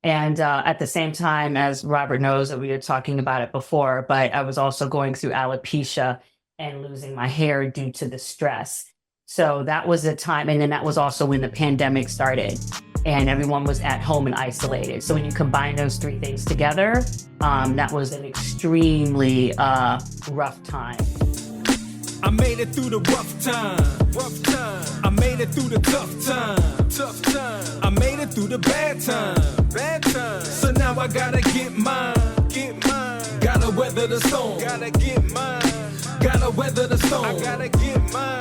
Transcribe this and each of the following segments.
And at the same time, as Robert knows, that we were talking about it before, but I was also going through alopecia and losing my hair due to the stress. So that was a time. And then that was also when the pandemic started and everyone was at home and isolated. So when you combine those three things together, that was an extremely rough time. I made it through the rough time. I made it through the tough time. I made it through the bad time. So now I gotta get mine. Gotta weather the storm. Gotta get mine. Gotta weather the storm. I gotta get mine.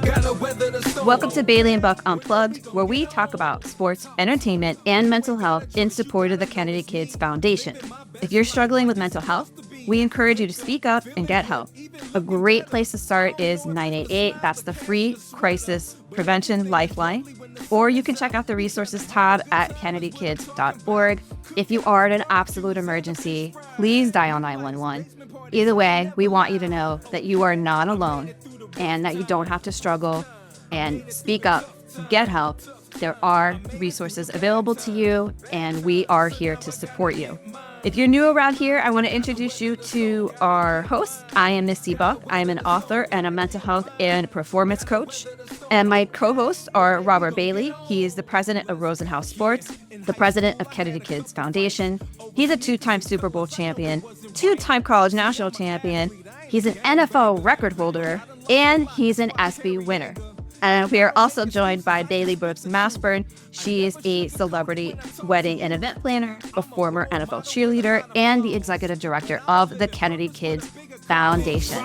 Gotta weather the storm. Welcome to Bailey and Buck Unplugged, where we talk about sports, entertainment, and mental health in support of the Kennedy Kids Foundation. If you're struggling with mental health, we encourage you to speak up and get help. A great place to start is 988. That's the free crisis prevention lifeline. Or you can check out the resources tab at kennedykids.org. If you are in an absolute emergency, please dial 911. Either way, we want you to know that you are not alone and that you don't have to struggle, and speak up, get help. There are resources available to you, and we are here to support you. If you're new around here, I want to introduce you to our host. I am Missy Buck. I am an author and a mental health and performance coach. And my co-hosts are Robert Bailey. He is the president of Rosenhaus Sports, the president of Kennedy Kids Foundation. He's a two-time Super Bowl champion, two-time college national champion. He's an NFL record holder, and he's an ESPY winner. And we are also joined by Bailey Brooks Masburn. She is a celebrity wedding and event planner, a former NFL cheerleader, and the executive director of the Kennedy Kids Foundation.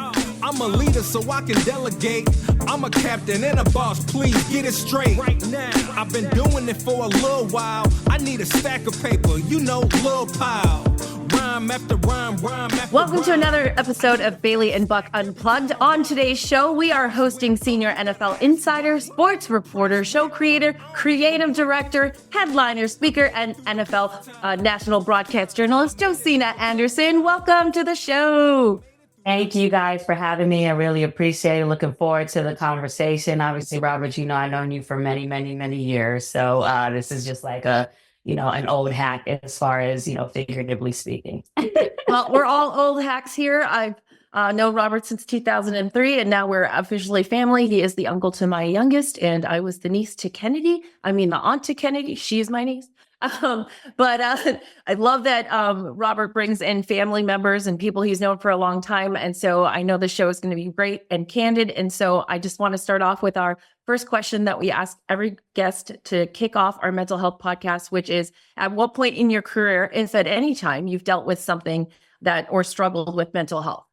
I'm a leader so I can delegate. I'm a captain and a boss, please get it straight. Right now, I've been doing it for a little while. I need a stack of paper, little pile. Rhyme after rhyme, rhyme after Welcome rhyme. to another episode of Bailey and Buck Unplugged. On today's show, we are hosting senior NFL insider, sports reporter, show creator, creative director, headliner, speaker, and NFL national broadcast journalist, Josina Anderson. Welcome to the show. Thank you guys for having me. I really appreciate it. Looking forward to the conversation. Obviously, Robert, I've known you for many, many, many years. So this is just like an old hack as far as, figuratively speaking. Well, we're all old hacks here. I've known Robert since 2003, and now we're officially family. He is the uncle to my youngest, and I was the niece to Kennedy. The aunt to Kennedy. She is my niece. But I love that Robert brings in family members and people he's known for a long time. And so I know the show is going to be great and candid. And so I just want to start off with our first question that we ask every guest to kick off our mental health podcast, which is, at what point in your career, if at any time, you've dealt with something that or struggled with mental health?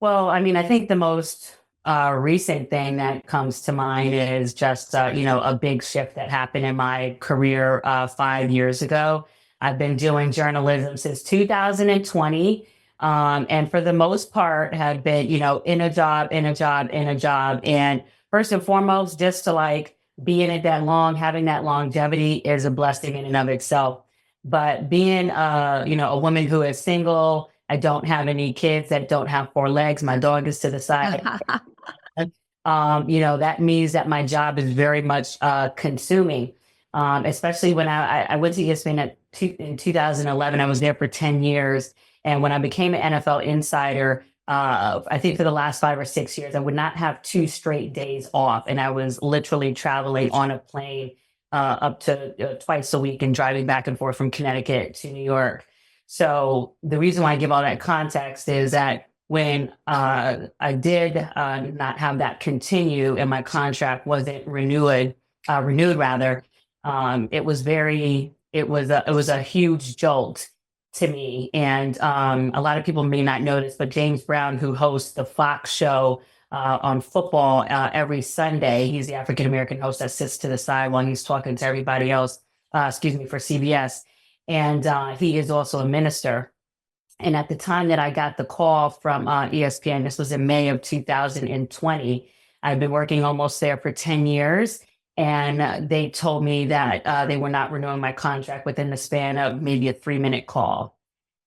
Well, I think the most recent thing that comes to mind is just, a big shift that happened in my career 5 years ago. I've been doing journalism since 2020. And for the most part have been, in a job. And first and foremost, just to be in it that long, having that longevity is a blessing in and of itself. But being, a woman who is single, I don't have any kids that don't have four legs. My dog is to the side. That means that my job is very much consuming, especially when I went to ESPN in 2011. I was there for 10 years. And when I became an NFL insider, I think for the last 5 or 6 years, I would not have 2 straight days off. And I was literally traveling on a plane up to twice a week and driving back and forth from Connecticut to New York. So the reason why I give all that context is that when I did not have that continue and my contract wasn't renewed, it was a huge jolt to me. And a lot of people may not notice, but James Brown, who hosts the Fox show on football every Sunday, he's the African-American host that sits to the side while he's talking to everybody else, for CBS. And he is also a minister. And at the time that I got the call from ESPN, this was in May of 2020, I've been working almost there for 10 years. And they told me that they were not renewing my contract within the span of maybe a 3-minute call.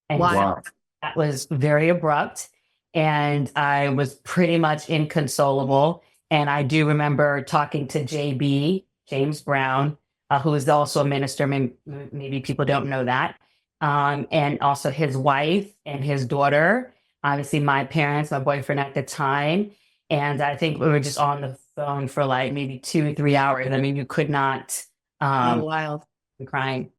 And Wow. that was very abrupt. And I was pretty much inconsolable. And I do remember talking to JB, James Brown, who is also a minister. Maybe people don't know that. And also his wife and his daughter, obviously my parents, my boyfriend at the time. And I think we were just on the phone for like maybe 2 or 3 hours. I mean, you could not Oh, wild. be crying.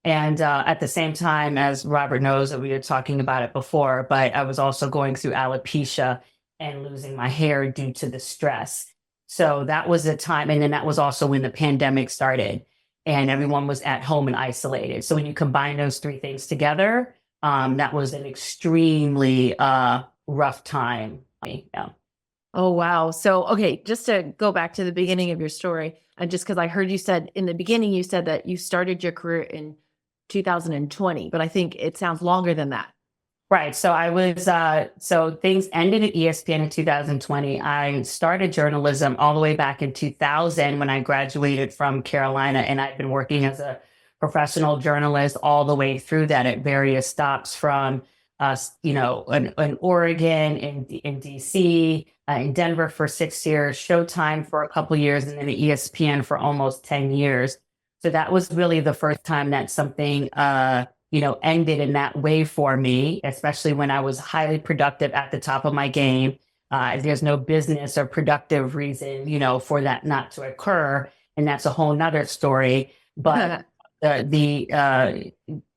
And at the same time, as Robert knows that we were talking about it before, but I was also going through alopecia and losing my hair due to the stress. So that was a time. And then that was also when the pandemic started and everyone was at home and isolated. So when you combine those three things together, that was an extremely rough time. Yeah. Oh, wow. So, okay, just to go back to the beginning of your story, and just because I heard you said in the beginning, you said that you started your career in 2020, but I think it sounds longer than that. Right. So so things ended at ESPN in 2020. I started journalism all the way back in 2000 when I graduated from Carolina, and I've been working as a professional journalist all the way through that at various stops from in Oregon, in DC, in Denver for 6 years, Showtime for a couple years, and then at ESPN for almost 10 years. So that was really the first time that something ended in that way for me, especially when I was highly productive at the top of my game. There's no business or productive reason, for that not to occur. And that's a whole nother story. But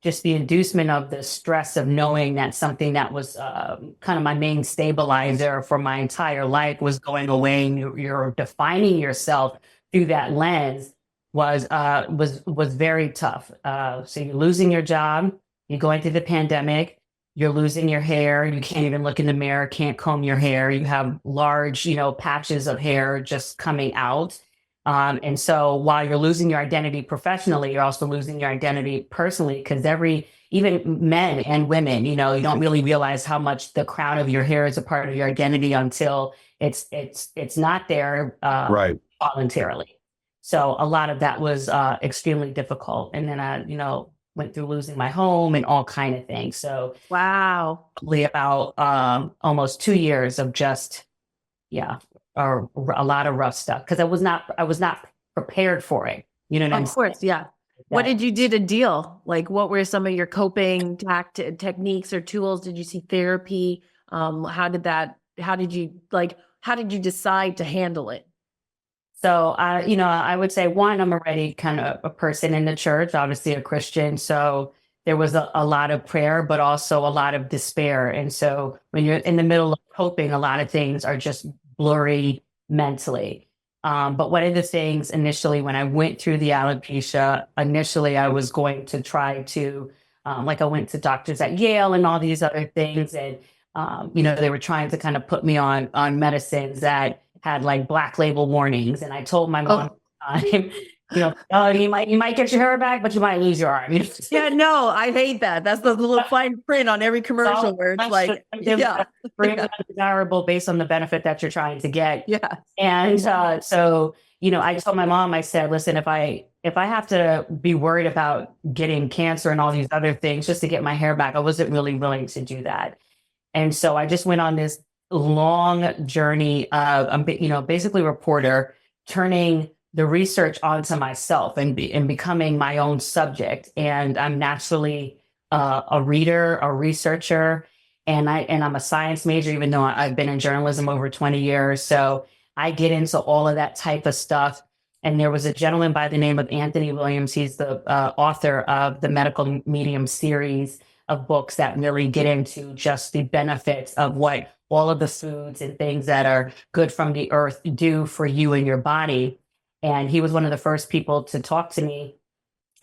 just the inducement of the stress of knowing that something that was kind of my main stabilizer for my entire life was going away, and you're defining yourself through that lens was very tough. So you're losing your job, you're going through the pandemic, you're losing your hair, you can't even look in the mirror, can't comb your hair, you have large, patches of hair just coming out. And so while you're losing your identity professionally, you're also losing your identity personally, because even men and women, you don't really realize how much the crown of your hair is a part of your identity until it's not there Right. voluntarily. So a lot of that was extremely difficult. And then I, went through losing my home and all kind of things. So Wow. probably about almost 2 years of just, or a lot of rough stuff, because I was not prepared for it. You know what I'm saying? Of course, yeah. What did you do to deal? Like, what were some of your coping techniques or tools? Did you see therapy? How did you decide to handle it? So, I would say, one, I'm already kind of a person in the church, obviously a Christian. So there was a lot of prayer, but also a lot of despair. And so when you're in the middle of coping, a lot of things are just blurry mentally. But one of the things initially, when I went through the alopecia, initially I was going to try to, I went to doctors at Yale and all these other things. And, they were trying to kind of put me on medicines that had like black label warnings. And I told my mom, oh, you might get your hair back, but you might lose your arm. Yeah, no, I hate that. That's the little fine print on every commercial where it's like, undesirable based on the benefit that you're trying to get. Yeah. And so, I told my mom, I said, listen, if I have to be worried about getting cancer and all these other things just to get my hair back, I wasn't really willing to do that. And so I just went on this long journey of, basically a reporter, turning the research onto myself and becoming my own subject. And I'm naturally a reader, a researcher, and I'm a science major, even though I've been in journalism over 20 years. So I get into all of that type of stuff. And there was a gentleman by the name of Anthony Williams. He's the author of the Medical Medium series of books that really get into just the benefits of what all of the foods and things that are good from the earth do for you and your body. And he was one of the first people to talk to me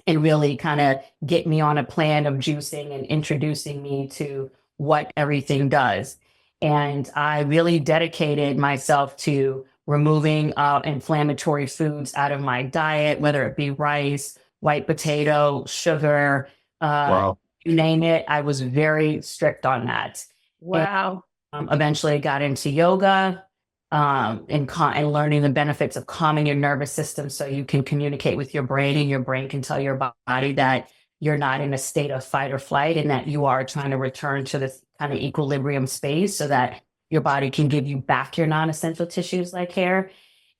and really kind of get me on a plan of juicing and introducing me to what everything does. And I really dedicated myself to removing inflammatory foods out of my diet, whether it be rice, white potato, sugar, Wow. you name it. I was very strict on that. Wow. And, eventually got into yoga and learning the benefits of calming your nervous system so you can communicate with your brain, and your brain can tell your body that you're not in a state of fight or flight and that you are trying to return to this kind of equilibrium space so that your body can give you back your non-essential tissues like hair.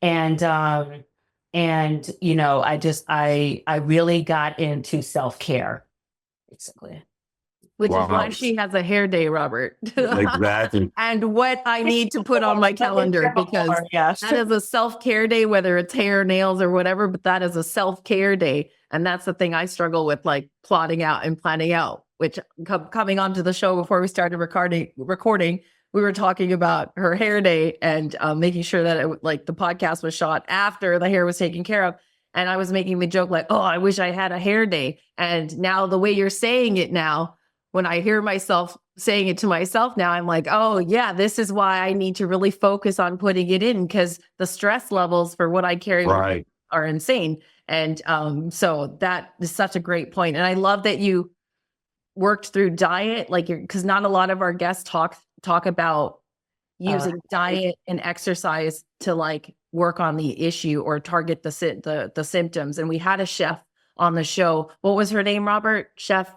And And, I really got into self-care, basically. Which is why Wow. she has a hair day, Robert. Exactly. And what I need to put on my calendar, because Yes. that is a self-care day, whether it's hair, nails, or whatever, but that is a self-care day. And that's the thing I struggle with, like plotting out and planning out, which coming onto the show before we started recording, we were talking about her hair day and making sure that the podcast was shot after the hair was taken care of. And I was making the joke like, oh, I wish I had a hair day. And now the way you're saying it now, when I hear myself saying it to myself now, I'm like, oh yeah, this is why I need to really focus on putting it in, because the stress levels for what I carry Right. are insane. And so that is such a great point. And I love that you worked through diet, because not a lot of our guests talk about using diet and exercise to work on the issue or target the symptoms. And we had a chef on the show. What was her name, Robert? Chef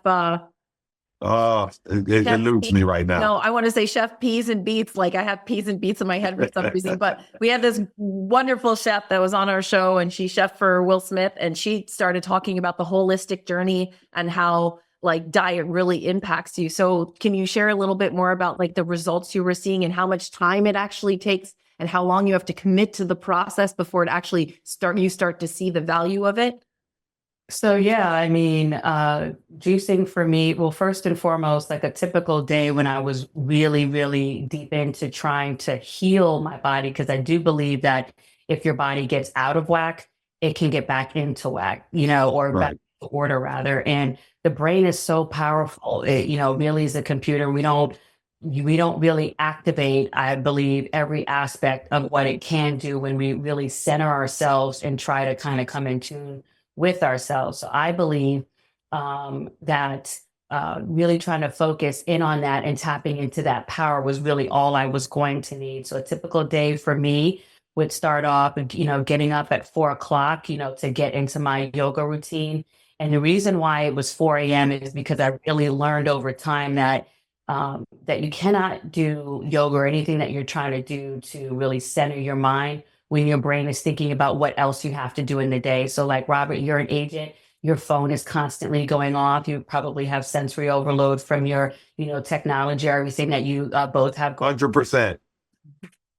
It eludes me right now. No, I want to say Chef Peas and Beets. I have peas and beets in my head for some reason. But we had this wonderful chef that was on our show, and she chefed for Will Smith, and she started talking about the holistic journey and how diet really impacts you. So can you share a little bit more about the results you were seeing and how much time it actually takes and how long you have to commit to the process before it actually you start to see the value of it? So yeah, juicing for me, well, first and foremost, a typical day when I was really, really deep into trying to heal my body, because I do believe that if your body gets out of whack, it can get back into whack, or back to order rather. And the brain is so powerful. It, really is a computer. We don't really activate, I believe, every aspect of what it can do when we really center ourselves and try to kind of come in tune with ourselves. So I believe that really trying to focus in on that and tapping into that power was really all I was going to need. So a typical day for me would start off, getting up at 4:00, to get into my yoga routine. And the reason why it was 4 a.m. is because I really learned over time that you cannot do yoga or anything that you're trying to do to really center your mind when your brain is thinking about what else you have to do in the day. So Robert, you're an agent, your phone is constantly going off. You probably have sensory overload from your, technology or everything that you both have. 100%.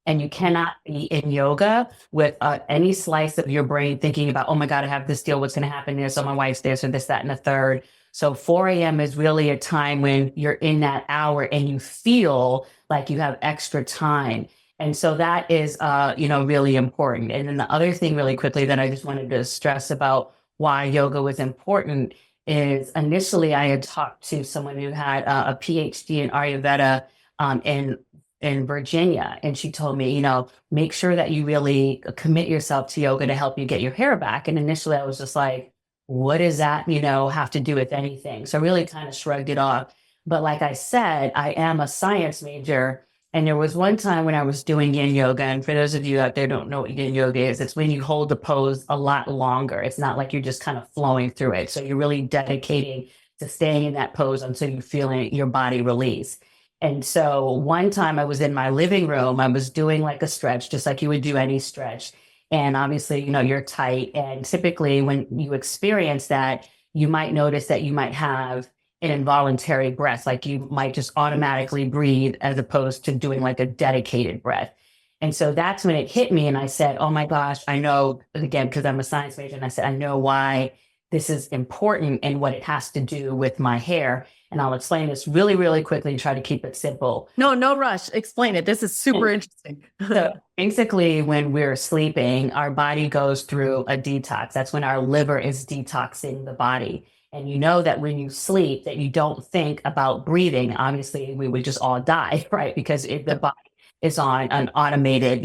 And you cannot be in yoga with any slice of your brain thinking about, oh my God, I have this deal. What's going to happen there? So my wife's there. So this, that, and the third. So 4 a.m. is really a time when you're in that hour and you feel like you have extra time. And so that is, really important. And then the other thing really quickly that I just wanted to stress about why yoga was important is initially I had talked to someone who had a PhD in Ayurveda in Virginia. And she told me, make sure that you really commit yourself to yoga to help you get your hair back. And initially I was just like, what does that, have to do with anything? So I really kind of shrugged it off. But like I said, I am a science major. And there was one time when I was doing yin yoga. And for those of you out there who don't know what yin yoga is, it's when you hold the pose a lot longer. It's not like you're just kind of flowing through it. So you're really dedicating to staying in that pose until you feel your body release. And so one time I was in my living room, I was doing a stretch, just like you would do any stretch. And obviously, you're tight. And typically when you experience that, you might notice that you might have an involuntary breath, you might just automatically breathe as opposed to doing a dedicated breath. And so that's when it hit me. And I said, oh my gosh, I know, again, because I'm a science major. And I said, I know why this is important and what it has to do with my hair. And I'll explain this really, really quickly and try to keep it simple. No rush. Explain it. This is super interesting. So basically, when we're sleeping, our body goes through a detox. That's when our liver is detoxing the body. And you know that when you sleep, that you don't think about breathing. Obviously, we would just all die, right? Because the body is on an automated,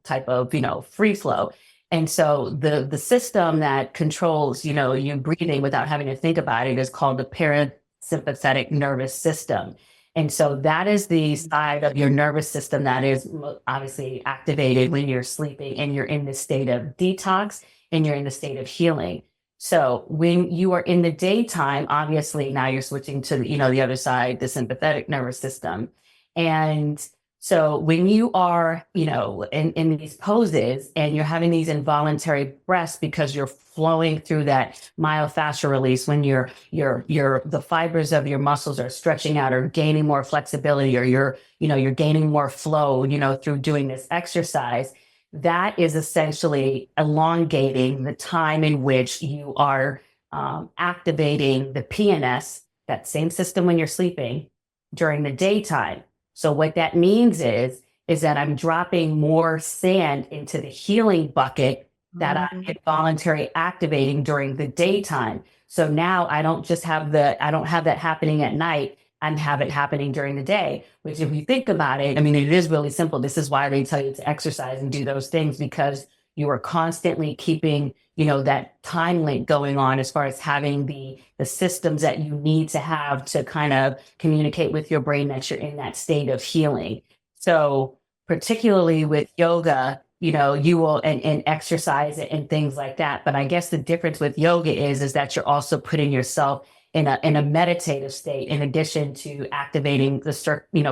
type of, free flow. And so the system that controls, you breathing without having to think about it is called the parasympathetic nervous system. And so that is the side of your nervous system that is obviously activated when you're sleeping and you're in the state of detox and you're in the state of healing. So when you are in the daytime, obviously now you're switching to, the other side, the sympathetic nervous system. And So when you are, in these poses and you're having these involuntary breaths because you're flowing through that myofascial release, when the fibers of your muscles are stretching out or gaining more flexibility, or you're gaining more flow, through doing this exercise, that is essentially elongating the time in which you are activating the PNS, that same system when you're sleeping, during the daytime. So what that means is that I'm dropping more sand into the healing bucket that I'm involuntarily activating during the daytime. So now I don't have that happening at night. I have it happening during the day, which, if you think about it, I mean, it is really simple. This is why they tell you to exercise and do those things, because you are constantly keeping, that time link going on as far as having the systems that you need to have to kind of communicate with your brain that you're in that state of healing. So particularly with yoga, you will, and exercise and things like that. But I guess the difference with yoga is that you're also putting yourself in a meditative state, in addition to activating the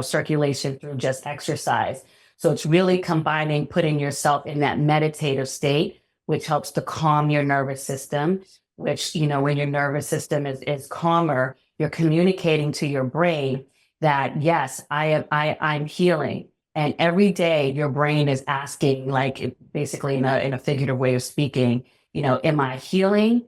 circulation through just exercise. So it's really combining putting yourself in that meditative state, which helps to calm your nervous system, which, when your nervous system is calmer, you're communicating to your brain that, yes, I'm healing. And every day your brain is asking, like, basically in a figurative way of speaking, am I healing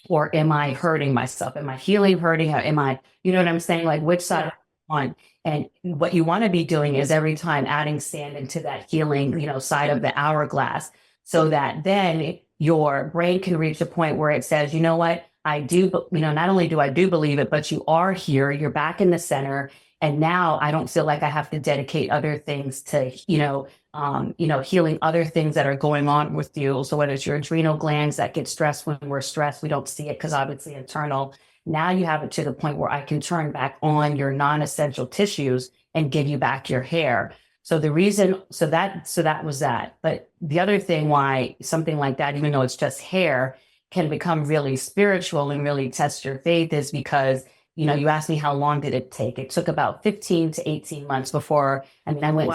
or am I hurting myself? Am I healing, hurting, or am I, you know what I'm saying? Like, which side on? And what you want to be doing is every time adding sand into that healing, side of the hourglass, so that then your brain can reach a point where it says, you know what, I do, not only do I do believe it, but you are here, you're back in the center. And now I don't feel like I have to dedicate other things to, healing other things that are going on with you. So whether it's your adrenal glands that get stressed when we're stressed, we don't see it because obviously internal. Now you have it to the point where I can turn back on your non-essential tissues and give you back your hair. So that was that. But the other thing why something like that, even though it's just hair, can become really spiritual and really test your faith is because, you asked me how long did it take? It took about 15 to 18 months before, I went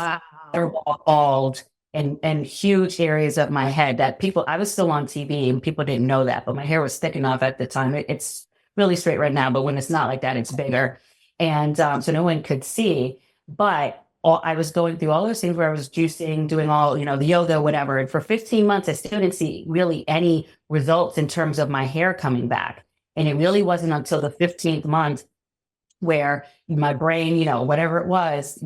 bald and huge areas of my head that I was still on TV and people didn't know that, but my hair was thick enough at the time. It's really straight right now, but when it's not like that, it's bigger. And so no one could see, but I was going through all those things where I was juicing, doing all, the yoga, whatever. And for 15 months, I still didn't see really any results in terms of my hair coming back. And it really wasn't until the 15th month where my brain, whatever it was,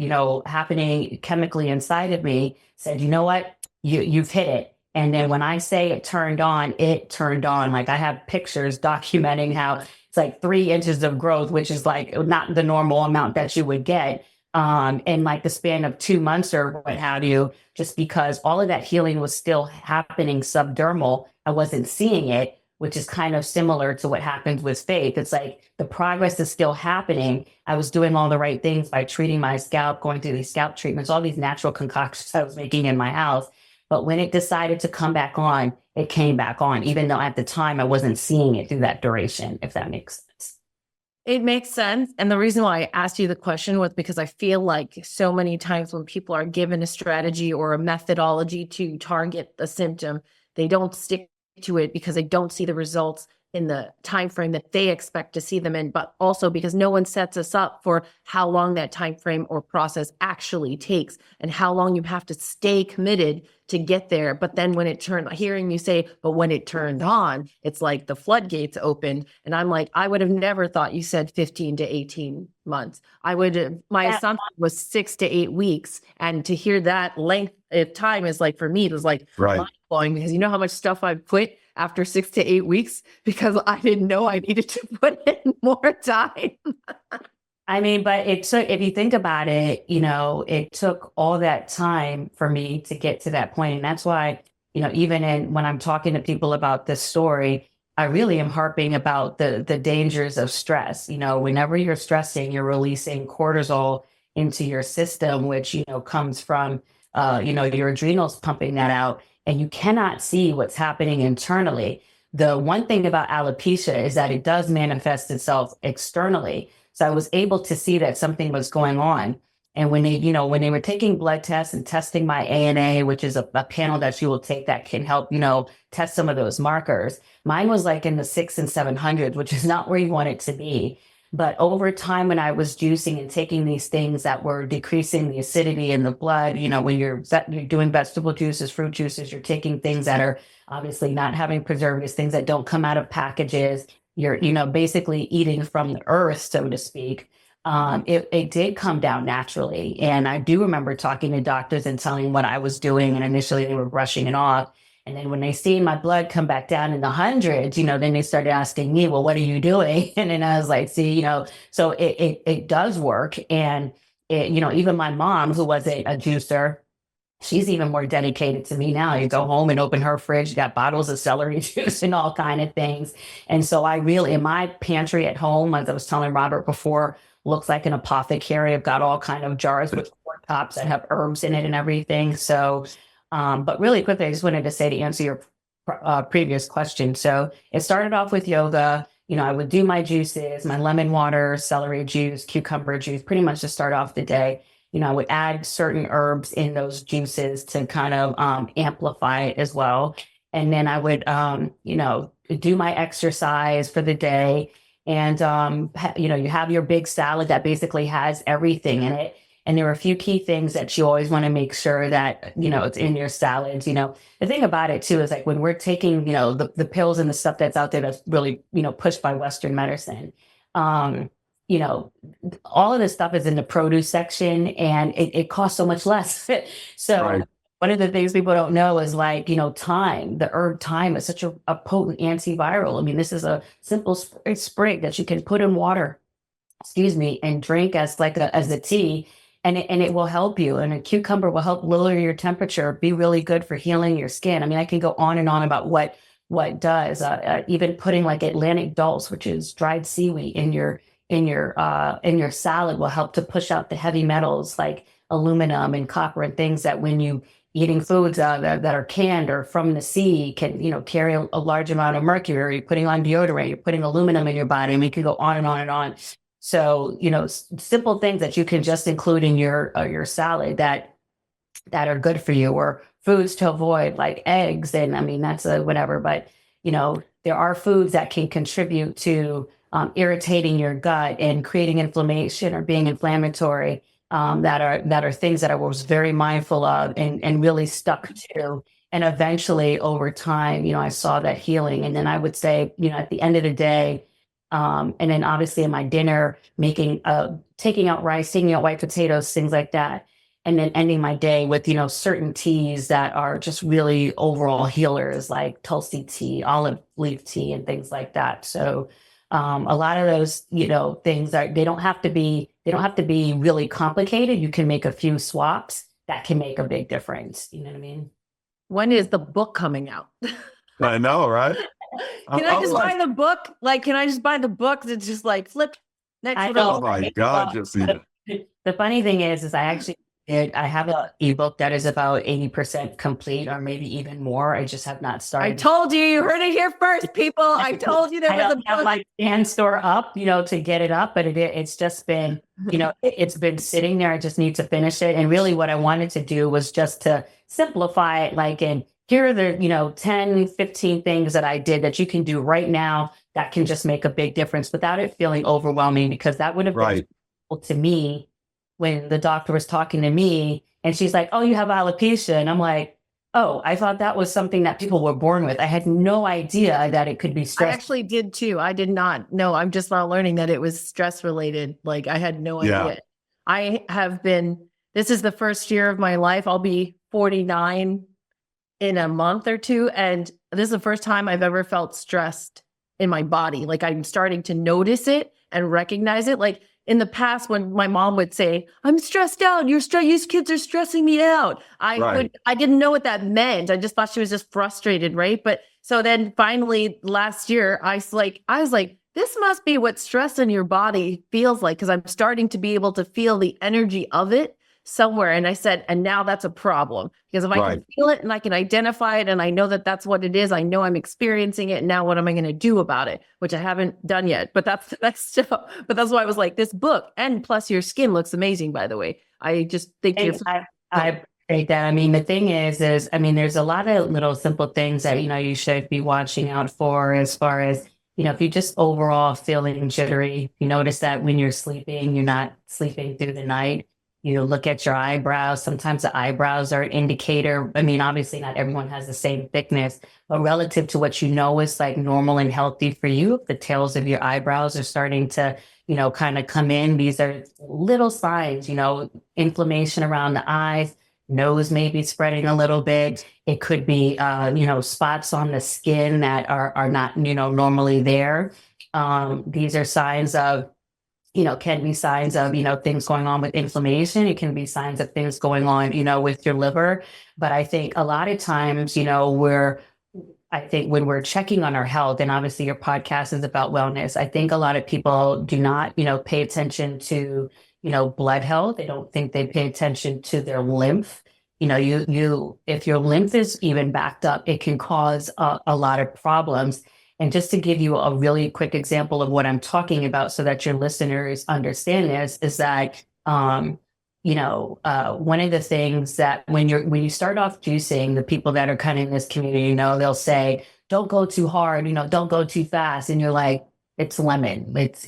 happening chemically inside of me said, you know what, you've hit it. And then when I say it turned on. Like, I have pictures documenting how it's like 3 inches of growth, which is like not the normal amount that you would get in like the span of 2 months or what have you, just because all of that healing was still happening subdermal. I wasn't seeing it, which is kind of similar to what happens with faith. It's like the progress is still happening. I was doing all the right things by treating my scalp, going through these scalp treatments, all these natural concoctions I was making in my house. But when it decided to come back on, it came back on, even though at the time I wasn't seeing it through that duration, if that makes sense. It makes sense. And the reason why I asked you the question was because I feel like so many times when people are given a strategy or a methodology to target the symptom, they don't stick to it because they don't see the results in the time frame that they expect to see them in, but also because no one sets us up for how long that time frame or process actually takes and how long you have to stay committed to get there. But then when it turned, hearing you say, but when it turned on, it's like the floodgates opened. And I'm like, I would have never thought you said 15 to 18 months. My assumption was 6 to 8 weeks. And to hear that length of time is like, for me, it was like mind blowing, because you know how much stuff I've put after 6 to 8 weeks because I didn't know I needed to put in more time. But if you think about it, it took all that time for me to get to that point. And that's why, even when I'm talking to people about this story, I really am harping about the dangers of stress. Whenever you're stressing, you're releasing cortisol into your system, which, comes from, your adrenals pumping that out. And you cannot see what's happening internally. The one thing about alopecia is that it does manifest itself externally. So I was able to see that something was going on. And when when they were taking blood tests and testing my ANA, which is a panel that you will take that can help, test some of those markers, mine was like in the 600 and 700, which is not where you want it to be. But over time, when I was juicing and taking these things that were decreasing the acidity in the blood, when you're doing vegetable juices, fruit juices, you're taking things that are obviously not having preservatives, things that don't come out of packages. You're, basically eating from the earth, so to speak. It did come down naturally. And I do remember talking to doctors and telling them what I was doing. And initially they were brushing it off. And then when they see my blood come back down in the hundreds, then they started asking me, well, what are you doing? And then I was like, see, so it does work. And even my mom, who was a juicer, she's even more dedicated to me now. You go home and open her fridge, you got bottles of celery juice and all kind of things. And so I really, in my pantry at home, as I was telling Robert before, looks like an apothecary. I've got all kind of jars with corn tops that have herbs in it and everything. So, but really quickly, I just wanted to say, to answer your previous question. So it started off with yoga. I would do my juices, my lemon water, celery juice, cucumber juice, pretty much to start off the day. I would add certain herbs in those juices to kind of amplify it as well. And then I would, do my exercise for the day. And, you have your big salad that basically has everything in it. And there are a few key things that you always want to make sure that, it's in your salads. The thing about it, too, is like when we're taking, the pills and the stuff that's out there that's really, pushed by Western medicine, all of this stuff is in the produce section and it costs so much less. So Right. one of the things people don't know is like, thyme. The herb thyme is such a potent antiviral. I mean, this is a simple sprig that you can put in water, and drink as a tea, and it will help you. And a cucumber will help lower your temperature, be really good for healing your skin. I mean, I can go on and on about what it does. Even putting like Atlantic dulse, which is dried seaweed, in your salad will help to push out the heavy metals like aluminum and copper and things that when you eating foods that are canned or from the sea can, carry a large amount of mercury. You're putting on deodorant, you're putting aluminum in your body, and we can go on and on and on. So, simple things that you can just include in your salad that are good for you, or foods to avoid like eggs. And I mean, that's whatever, but there are foods that can contribute to irritating your gut and creating inflammation or being inflammatory. That are things that I was very mindful of and really stuck to. And eventually over time, I saw that healing. And then I would say, at the end of the day, and then obviously in my dinner, taking out rice, taking out white potatoes, things like that. And then ending my day with, certain teas that are just really overall healers, like Tulsi tea, olive leaf tea, and things like that. So a lot of those, things they don't have to be really complicated. You can make a few swaps that can make a big difference. You know what I mean? When is the book coming out? I know, right? Can I just buy the book? Like, can I just buy the book that's just like flip next? I know. Oh my God, Josina. The funny thing is I have an ebook that is about 80% complete, or maybe even more. I just have not started. I told you, you heard it here first, people. I told you there was a book. I have my stand store up, to get it up, but it's just been, it's been sitting there. I just need to finish it. And really what I wanted to do was just to simplify it, and here are the, 10, 15 things that I did that you can do right now that can just make a big difference without it feeling overwhelming, because that would have been to me when the doctor was talking to me and she's like, oh, you have alopecia. And I'm like, oh, I thought that was something that people were born with. I had no idea that it could be stress. I actually did too. I did not know. I'm just now learning that it was stress related. Like I had no idea. This is the first year of my life. I'll be 49 in a month or two. And this is the first time I've ever felt stressed in my body. Like I'm starting to notice it and recognize it. Like in the past, when my mom would say, I'm stressed out, you kids are stressing me out. I didn't know what that meant. I just thought she was just frustrated. Right. But so then finally last year, I was like, this must be what stress in your body feels like. Cause I'm starting to be able to feel the energy of it. somewhere. And I said, and now that's a problem, because if I Right. can feel it and I can identify it and I know that that's what it is, I know I'm experiencing it. And now what am I going to do about it? Which I haven't done yet, but that's still, but that's why I was like, this book, and plus your skin looks amazing, by the way. I just think you're. I appreciate that. I mean, the thing is, I mean, there's a lot of little simple things that, you should be watching out for as far as, if you're just overall feeling jittery, you notice that when you're sleeping, you're not sleeping through the night. You look at your eyebrows. Sometimes the eyebrows are an indicator. I mean, obviously not everyone has the same thickness, but relative to what is like normal and healthy for you, if the tails of your eyebrows are starting to, kind of come in, these are little signs, inflammation around the eyes, nose may be spreading a little bit. It could be, spots on the skin that are not, normally there. These are signs of, can be signs of, things going on with inflammation. It can be signs of things going on, with your liver. But I think a lot of times, I think when we're checking on our health, and obviously your podcast is about wellness, I think a lot of people do not, pay attention to, blood health. They don't think they pay attention to their lymph. If your lymph is even backed up, it can cause a lot of problems. And just to give you a really quick example of what I'm talking about so that your listeners understand this is that, one of the things that when you start off juicing, the people that are kind of in this community, they'll say, don't go too hard, don't go too fast. And you're like, it's lemon. It's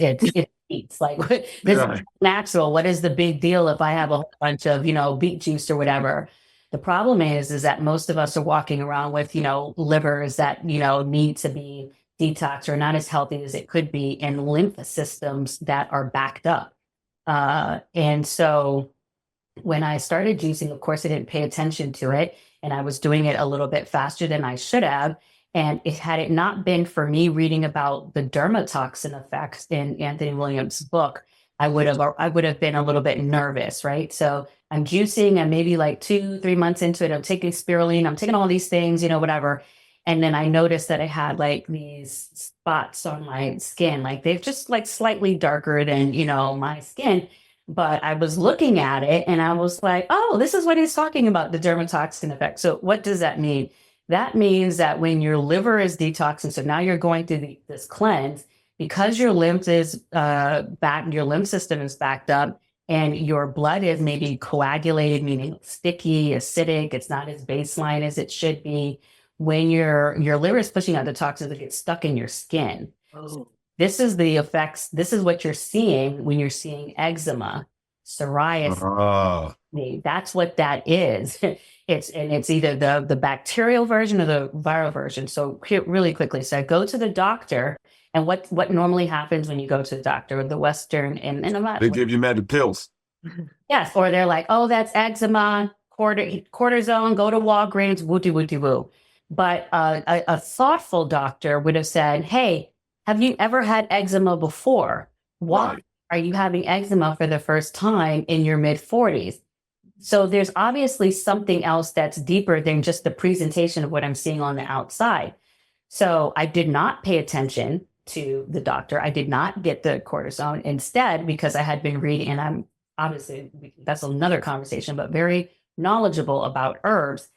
beets. Like this is natural. What is the big deal if I have a whole bunch of, beet juice or whatever? The problem is that most of us are walking around with, livers that, need to be detoxed or not as healthy as it could be, and lymph systems that are backed up. And so when I started juicing, of course, I didn't pay attention to it, and I was doing it a little bit faster than I should have. And had it not been for me reading about the dermatoxin effects in Anthony Williams' book, I would have been a little bit nervous, right? So I'm juicing, and maybe like 2-3 months into it, I'm taking spirulina, I'm taking all these things, whatever. And then I noticed that I had like these spots on my skin, like they're just like slightly darker than, my skin. But I was looking at it and I was like, oh, this is what he's talking about, the dermatoxin effect. So what does that mean? That means that when your liver is detoxing, so now you're going through this cleanse, because your lymph is your lymph system is backed up, and your blood is maybe coagulated, meaning sticky, acidic, it's not as baseline as it should be. When your liver is pushing out the toxins that get stuck in your skin. Oh. This is the effects. This is what you're seeing when you're seeing eczema, psoriasis. That's what that is. It's either the bacterial version or the viral version. So really quickly, so I go to the doctor, and what normally happens when you go to the doctor, the Western, and I'm not. They give you medical pills. Yes, or they're like, oh, that's eczema, cortisone, go to Walgreens, woo. But a thoughtful doctor would have said, hey, have you ever had eczema before? Why are you having eczema for the first time in your mid-40s? So there's obviously something else that's deeper than just the presentation of what I'm seeing on the outside. So I did not pay attention to the doctor. I did not get the cortisone. Instead, because I had been reading, and I'm obviously, that's another conversation, but very knowledgeable about herbs.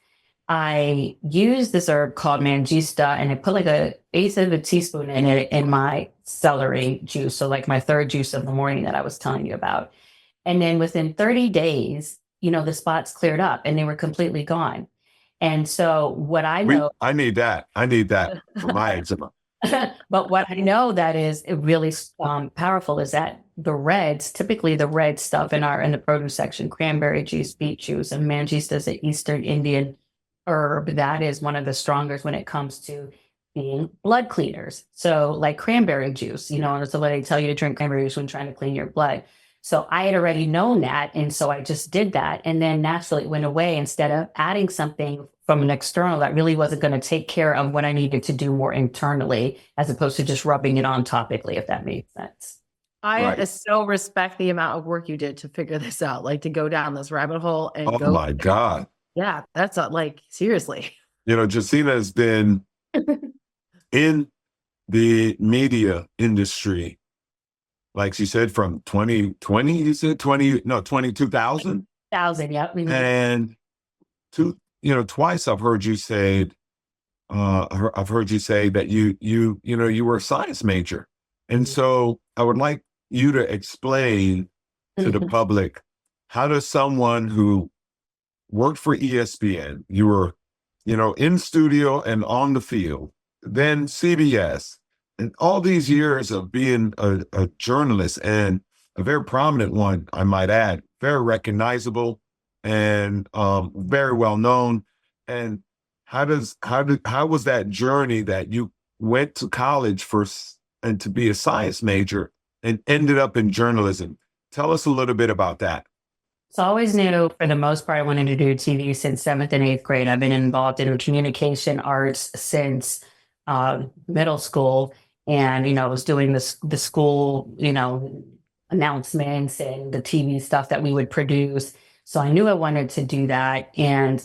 I used this herb called mangista, and I put like 1/8 of a teaspoon in it in my celery juice. So like my third juice of the morning that I was telling you about. And then within 30 days, the spots cleared up and they were completely gone. And so what I know, I need that for my eczema. But what I know that is really powerful is that typically the red stuff in the produce section, cranberry juice, beet juice, and mangista is an Eastern Indian herb that is one of the strongest when it comes to being blood cleaners. So like cranberry juice, and so they tell you to drink cranberry juice when trying to clean your blood. So I had already known that. And so I just did that. And then naturally it went away instead of adding something from an external that really wasn't going to take care of what I needed to do more internally, as opposed to just rubbing it on topically, if that makes sense. I so respect the amount of work you did to figure this out, like to go down this rabbit hole and Oh my God. Yeah, that's seriously. Josina has been in the media industry, like she said, from 2020, you said 20,000? 2000, yep. Mhm. And twice I've heard you say, I've heard you say that you were a science major. And so I would like you to explain to the public, how does someone who worked for ESPN, you were, in studio and on the field, then CBS, and all these years of being a journalist, and a very prominent one, I might add, very recognizable and very well known. And how was that journey that you went to college first and to be a science major and ended up in journalism? Tell us a little bit about that. So I always knew, for the most part, I wanted to do TV since 7th and 8th grade. I've been involved in communication arts since middle school. And, I was doing the school, announcements and the TV stuff that we would produce. So I knew I wanted to do that, and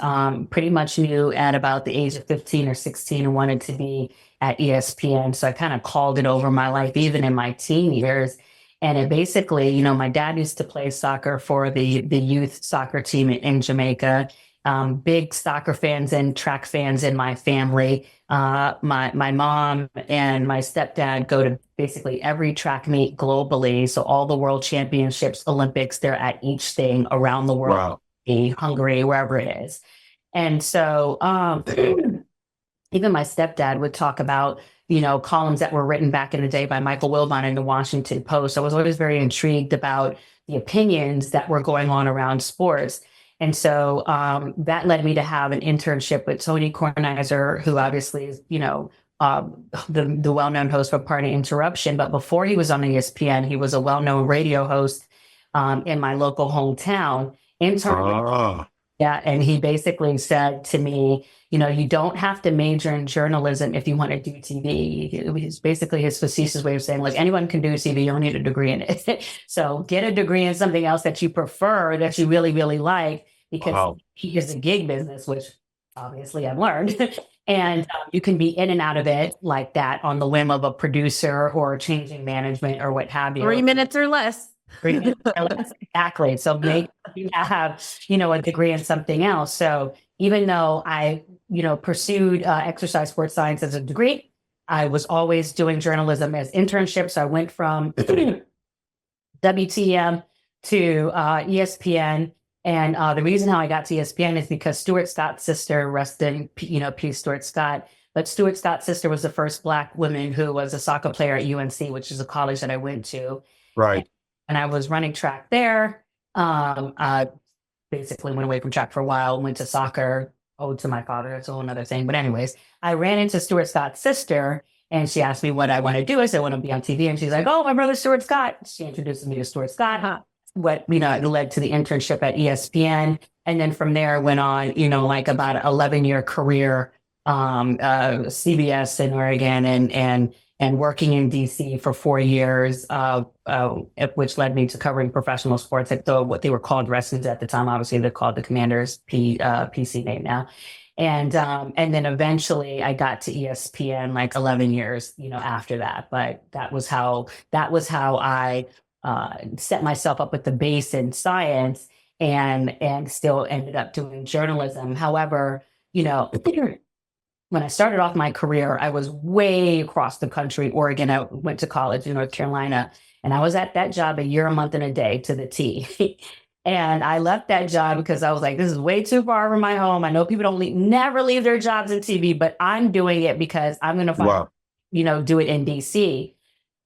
pretty much knew at about the age of 15 or 16 I wanted to be at ESPN. So I kind of called it over my life, even in my teen years. And it basically, my dad used to play soccer for the youth soccer team in Jamaica. Big soccer fans and track fans in my family. My mom and my stepdad go to basically every track meet globally. So all the world championships, Olympics, they're at each thing around the world, Wow. Hungary, wherever it is. And so even my stepdad would talk about, columns that were written back in the day by Michael Wilbon in the Washington Post. I was always very intrigued about the opinions that were going on around sports. And so that led me to have an internship with Tony Kornheiser, who obviously is, the well-known host for Party Interruption. But before he was on ESPN, he was a well-known radio host in my local hometown. Yeah, and he basically said to me, you don't have to major in journalism if you want to do TV. It was basically his facetious way of saying, like, anyone can do TV, you don't need a degree in it. So get a degree in something else that you prefer, that you really, really like, because he is a gig business, which obviously I've learned. And you can be in and out of it like that on the whim of a producer or changing management or what have you. 3 minutes or less. Exactly. So maybe you have, a degree in something else. So even though I, pursued exercise sports science as a degree, I was always doing journalism as internships. I went from WTM to ESPN. And the reason how I got to ESPN is because Stuart Scott's sister, rest in peace, Stuart Scott. But Stuart Scott's sister was the first Black woman who was a soccer player at UNC, which is a college that I went to. Right. And I was running track there. I basically went away from track for a while, went to soccer, owed to my father. That's a whole other thing. But anyways, I ran into Stuart Scott's sister, and she asked me what I want to do. I said, I want to be on TV. And she's like, oh, my brother, Stuart Scott. She introduces me to Stuart Scott. What, it led to the internship at ESPN. And then from there, went on, like about an 11-year career, CBS in Oregon, and working in DC for 4 years, which led me to covering professional sports at what they were called Redskins at the time. Obviously, they're called the Commanders, PC name now. And then eventually I got to ESPN like 11 years, after that. But that was how I set myself up with the base in science, and still ended up doing journalism. However, when I started off my career, I was way across the country, Oregon. I went to college in North Carolina, and I was at that job a year, a month, and a day to the T. And I left that job because I was like, this is way too far from my home. I know people never leave their jobs in TV, but I'm doing it because I'm going to do it in DC.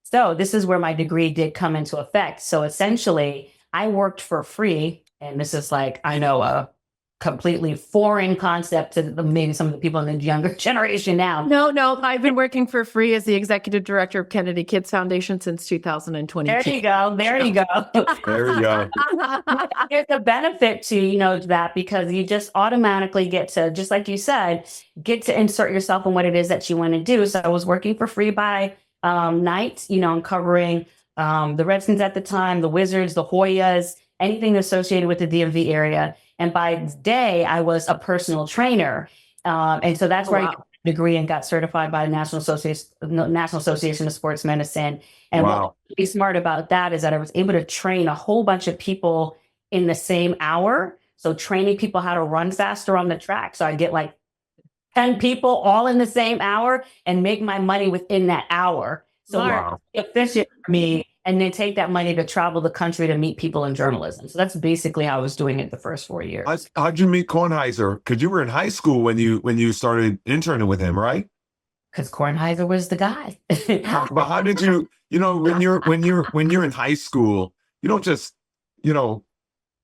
So this is where my degree did come into effect. So essentially, I worked for free. And this is like, I know, a completely foreign concept to maybe some of the people in the younger generation now. No, I've been working for free as the executive director of Kennedy Kids Foundation since 2022. There you go. There you go. There's a benefit to, that, because you just automatically get to, just like you said, get to insert yourself in what it is that you want to do. So I was working for free by night, covering the Redskins at the time, the Wizards, the Hoyas, anything associated with the DMV area. And by day, I was a personal trainer. And so that's where I got a degree and got certified by the National Association of Sports Medicine. And what's really smart about that is that I was able to train a whole bunch of people in the same hour. So training people how to run faster on the track. So I get like 10 people all in the same hour and make my money within that hour. So Wow. it's efficient for me, and then take that money to travel the country to meet people in journalism. So that's basically how I was doing it the first 4 years. How'd you meet Kornheiser? Because you were in high school when you started interning with him, right? Because Kornheiser was the guy. But how did you, when you're in high school, you don't just,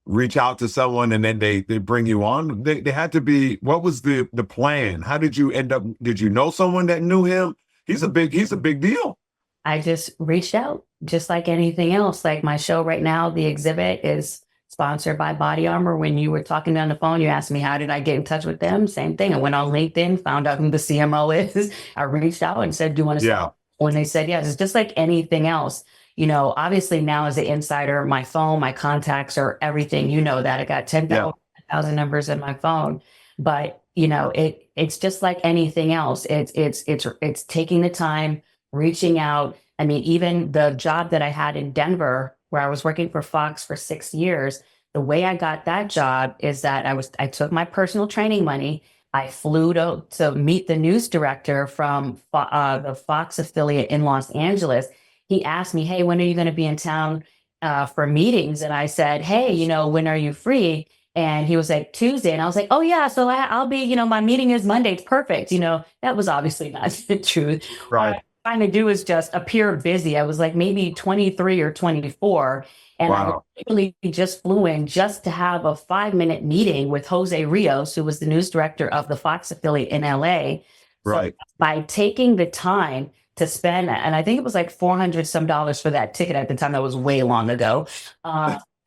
reach out to someone and then they bring you on. They had to be, what was the plan? How did you end up, did you know someone that knew him? He's a big deal. I just reached out, just like anything else. Like my show right now, The Exhibit, is sponsored by Body Armor. When you were talking on the phone, you asked me, how did I get in touch with them? Same thing. I went on LinkedIn, found out who the CMO is. I reached out and said, do you want to Yeah. When they said yes, it's just like anything else. Obviously now as an insider, my phone, my contacts are everything. You know that I got 10,000 numbers in my phone, but it's just like anything else. It's taking the time, reaching out. I mean, even the job that I had in Denver, where I was working for Fox for 6 years, the way I got that job is that I took my personal training money. I flew to meet the news director from the Fox affiliate in Los Angeles. He asked me, hey, when are you going to be in town for meetings? And I said, hey, when are you free? And he was like, Tuesday. And I was like, oh, yeah. So I'll be, my meeting is Monday. It's perfect. That was obviously not the truth. Right. What I'm trying to do is just appear busy. I was like maybe 23 or 24. And Wow. I literally just flew in just to have a 5-minute meeting with Jose Rios, who was the news director of the Fox affiliate in LA. Right. So by taking the time to spend, and I think it was like $400 some for that ticket at the time. That was way long ago.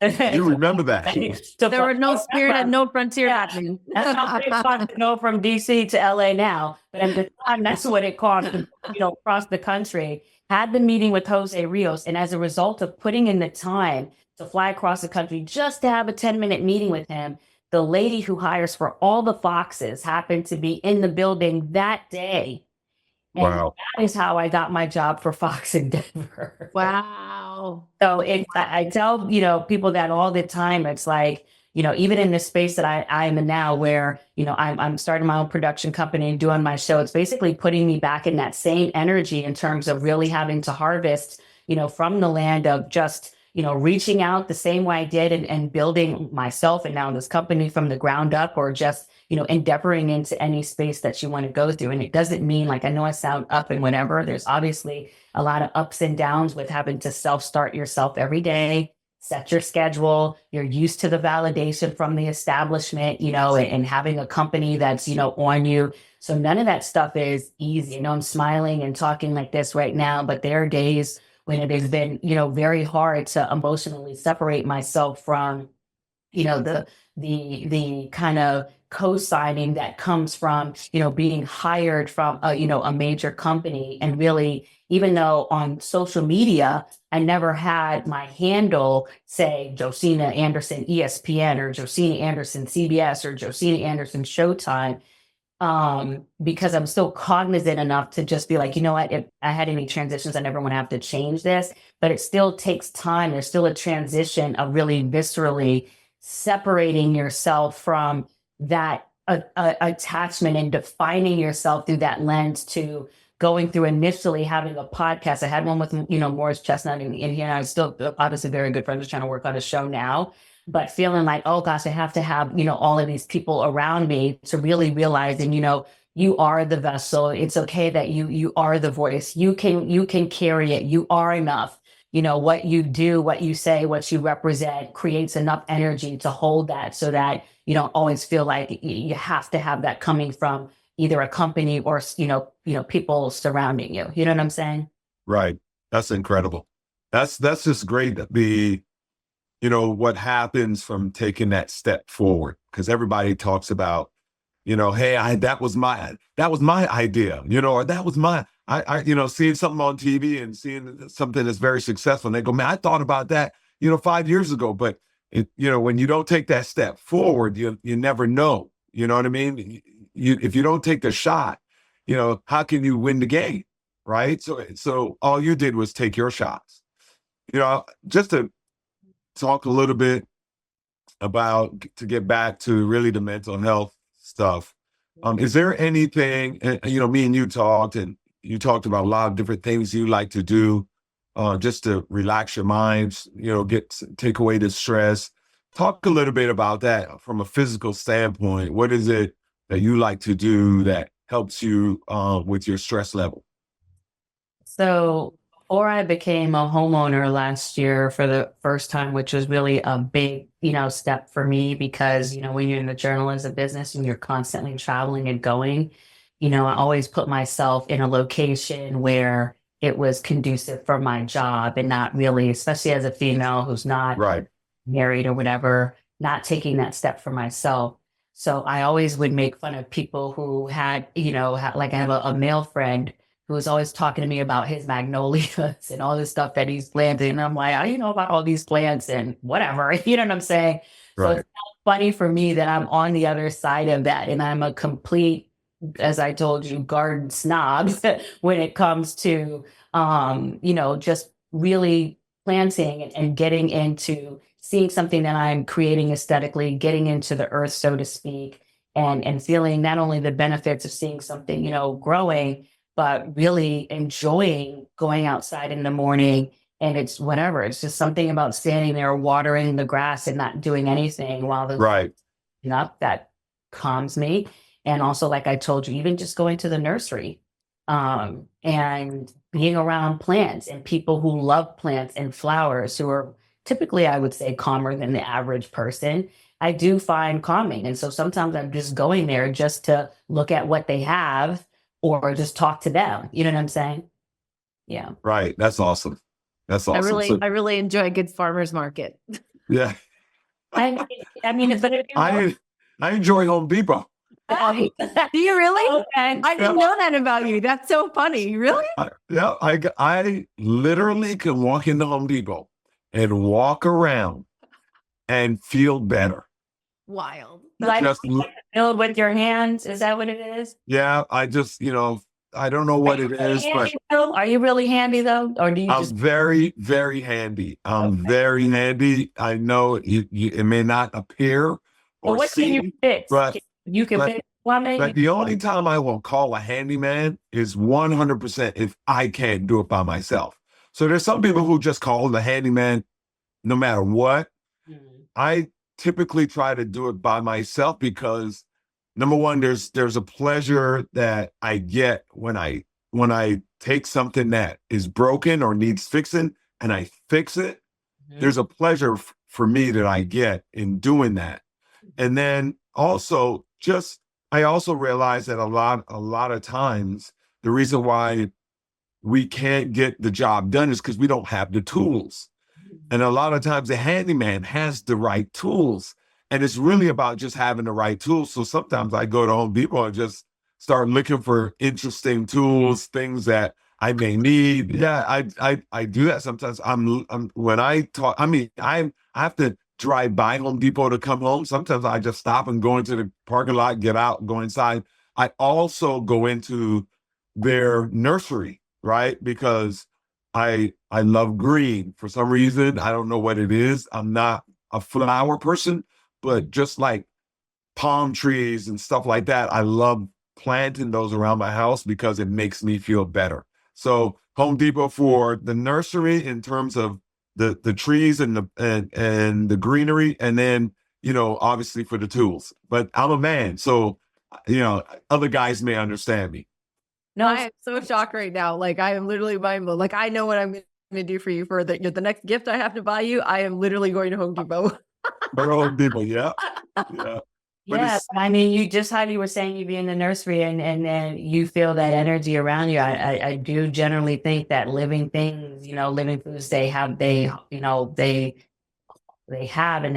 You remember that? So There were no Spirit and no Frontier happening. That's how big fun to go from DC to LA now. But at the time, that's what it cost to, cross the country. Had the meeting with Jose Rios. And as a result of putting in the time to fly across the country just to have a 10-minute meeting with him, the lady who hires for all the Foxes happened to be in the building that day. And Wow. that is how I got my job for Fox in Denver. Wow. So I tell, people that all the time. It's like, even in this space that I am in now, where, I'm starting my own production company and doing my show, it's basically putting me back in that same energy in terms of really having to harvest, from the land of just, reaching out the same way I did and building myself and now this company from the ground up, or just, endeavoring into any space that you want to go through. And it doesn't mean, like, I know I sound up and whatever. There's obviously a lot of ups and downs with having to self-start yourself every day, set your schedule. You're used to the validation from the establishment, and having a company that's, on you. So none of that stuff is easy. I'm smiling and talking like this right now, but there are days when it has been, very hard to emotionally separate myself from, the kind of co-signing that comes from, being hired from a major company. And really, even though on social media, I never had my handle say Josina Anderson ESPN or Josina Anderson CBS or Josina Anderson Showtime, because I'm still cognizant enough to just be like, what, if I had any transitions, I never want to have to change this, but it still takes time. There's still a transition of really viscerally separating yourself from that attachment and defining yourself through that lens, to going through initially having a podcast. I had one with, Morris Chestnut in here, and I was still obviously very good friends, trying to work on a show now, but feeling like, oh gosh, I have to have, all of these people around me, to really realizing, you are the vessel. It's okay that you are the voice. You can carry it. You are enough. What you do, what you say, what you represent creates enough energy to hold that, so that you don't always feel like you have to have that coming from either a company or, people surrounding you. You know what I'm saying? Right. That's incredible. That's just great. What happens from taking that step forward, because everybody talks about, hey, that was my idea, or that was my, seeing something on TV and seeing something that's very successful, and they go, man, I thought about that, 5 years ago. But when you don't take that step forward, you never know. You know what I mean? If you don't take the shot, how can you win the game? Right. So all you did was take your shots. Just to talk a little bit about to get back to really the mental health stuff. Is there anything, you know, me and you talked, and you talked about a lot of different things you like to do just to relax your minds, you know, take away the stress. Talk a little bit about that from a physical standpoint. What is it that you like to do that helps you with your stress level? So before I became a homeowner last year for the first time, which was really a big, step for me because, when you're in the journalism business and you're constantly traveling and going, I always put myself in a location where it was conducive for my job and not really, especially as a female who's not Right. married or whatever, not taking that step for myself. So I always would make fun of people who had, like I have a male friend who was always talking to me about his magnolias and all this stuff that he's planting. And I'm like, how do you know about all these plants and whatever? You know what I'm saying? So Right. it's funny for me that I'm on the other side of that. And I'm a complete, as I told you, garden snob when it comes to, just really planting and getting into seeing something that I'm creating aesthetically, getting into the earth, so to speak, and feeling not only the benefits of seeing something, growing, but really enjoying going outside in the morning. And it's whatever. It's just something about standing there watering the grass and not doing anything while the Right. up that calms me. And also, like I told you, even just going to the nursery and being around plants and people who love plants and flowers who are typically, I would say, calmer than the average person, I do find calming. And so sometimes I'm just going there just to look at what they have or just talk to them. You know what I'm saying? Yeah. Right. That's awesome. That's awesome. I really enjoy a good farmer's market. Yeah. I mean, but if you I enjoy Home Depot. Do you really? Okay. I didn't know that about you. That's so funny. Really? I literally can walk into Home Depot and walk around and feel better. Wild. Like Just build with your hands. Is that what it is? yeah, I just, I don't know what it is, but Are you really handy though? Or do you I'm just very, very handy. I'm very handy. I know it may not appear well, or what can you seem, fix? but You can but- fix plumbing. but the only time I will call a handyman is 100% if I can't do it by myself. So there's some people who just call the handyman no matter what. Mhm. I typically try to do it by myself because number one, there's a pleasure that I get when I take something that is broken or needs fixing and I fix it. Mhm. There's a pleasure for me that I get in doing that. And then also I also realize that a lot of times the reason why we can't get the job done is because we don't have the tools. And a lot of times the handyman has the right tools. And it's really about just having the right tools. So sometimes I go to Home Depot and just start looking for interesting tools, things that I may need. Yeah, I do that sometimes. I'm when I talk, I have to drive by Home Depot to come home. Sometimes I just stop and go into the parking lot, get out, go inside. I also go into their nursery, right? Because I love green for some reason. I don't know what it is. I'm not a flower person, but just like palm trees and stuff like that, I love planting those around my house because it makes me feel better. So Home Depot for the nursery in terms of the trees and the greenery, and then obviously for the tools. But I'm a man, so other guys may understand me. No, I am so shocked right now. Like I am literally mind blown. Like I know what I'm going to do for you for the next gift I have to buy you. I am literally going to Home Depot. For Home Depot, yeah. Yeah. But Yeah, it's- I mean, you just how you were saying you be in the nursery and you feel that energy around you. I do generally think that living things, living foods, they have and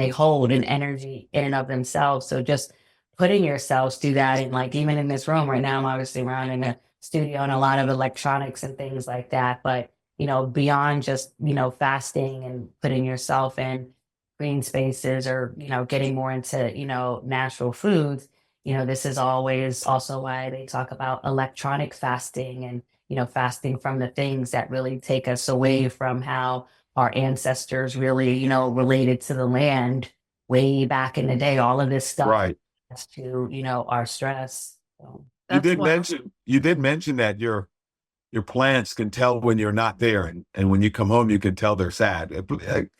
they hold an energy in and of themselves. So just putting yourselves through that, and like even in this room right now, I'm obviously around in a studio and a lot of electronics and things like that. But beyond just fasting and putting yourself in green spaces or getting more into natural foods, this is always also why they talk about electronic fasting and fasting from the things that really take us away from how our ancestors really related to the land way back in the day. All of this stuff Right. has to, our stress. So. You That's did why- mention that your plants can tell when you're not there, and when you come home, you can tell they're sad.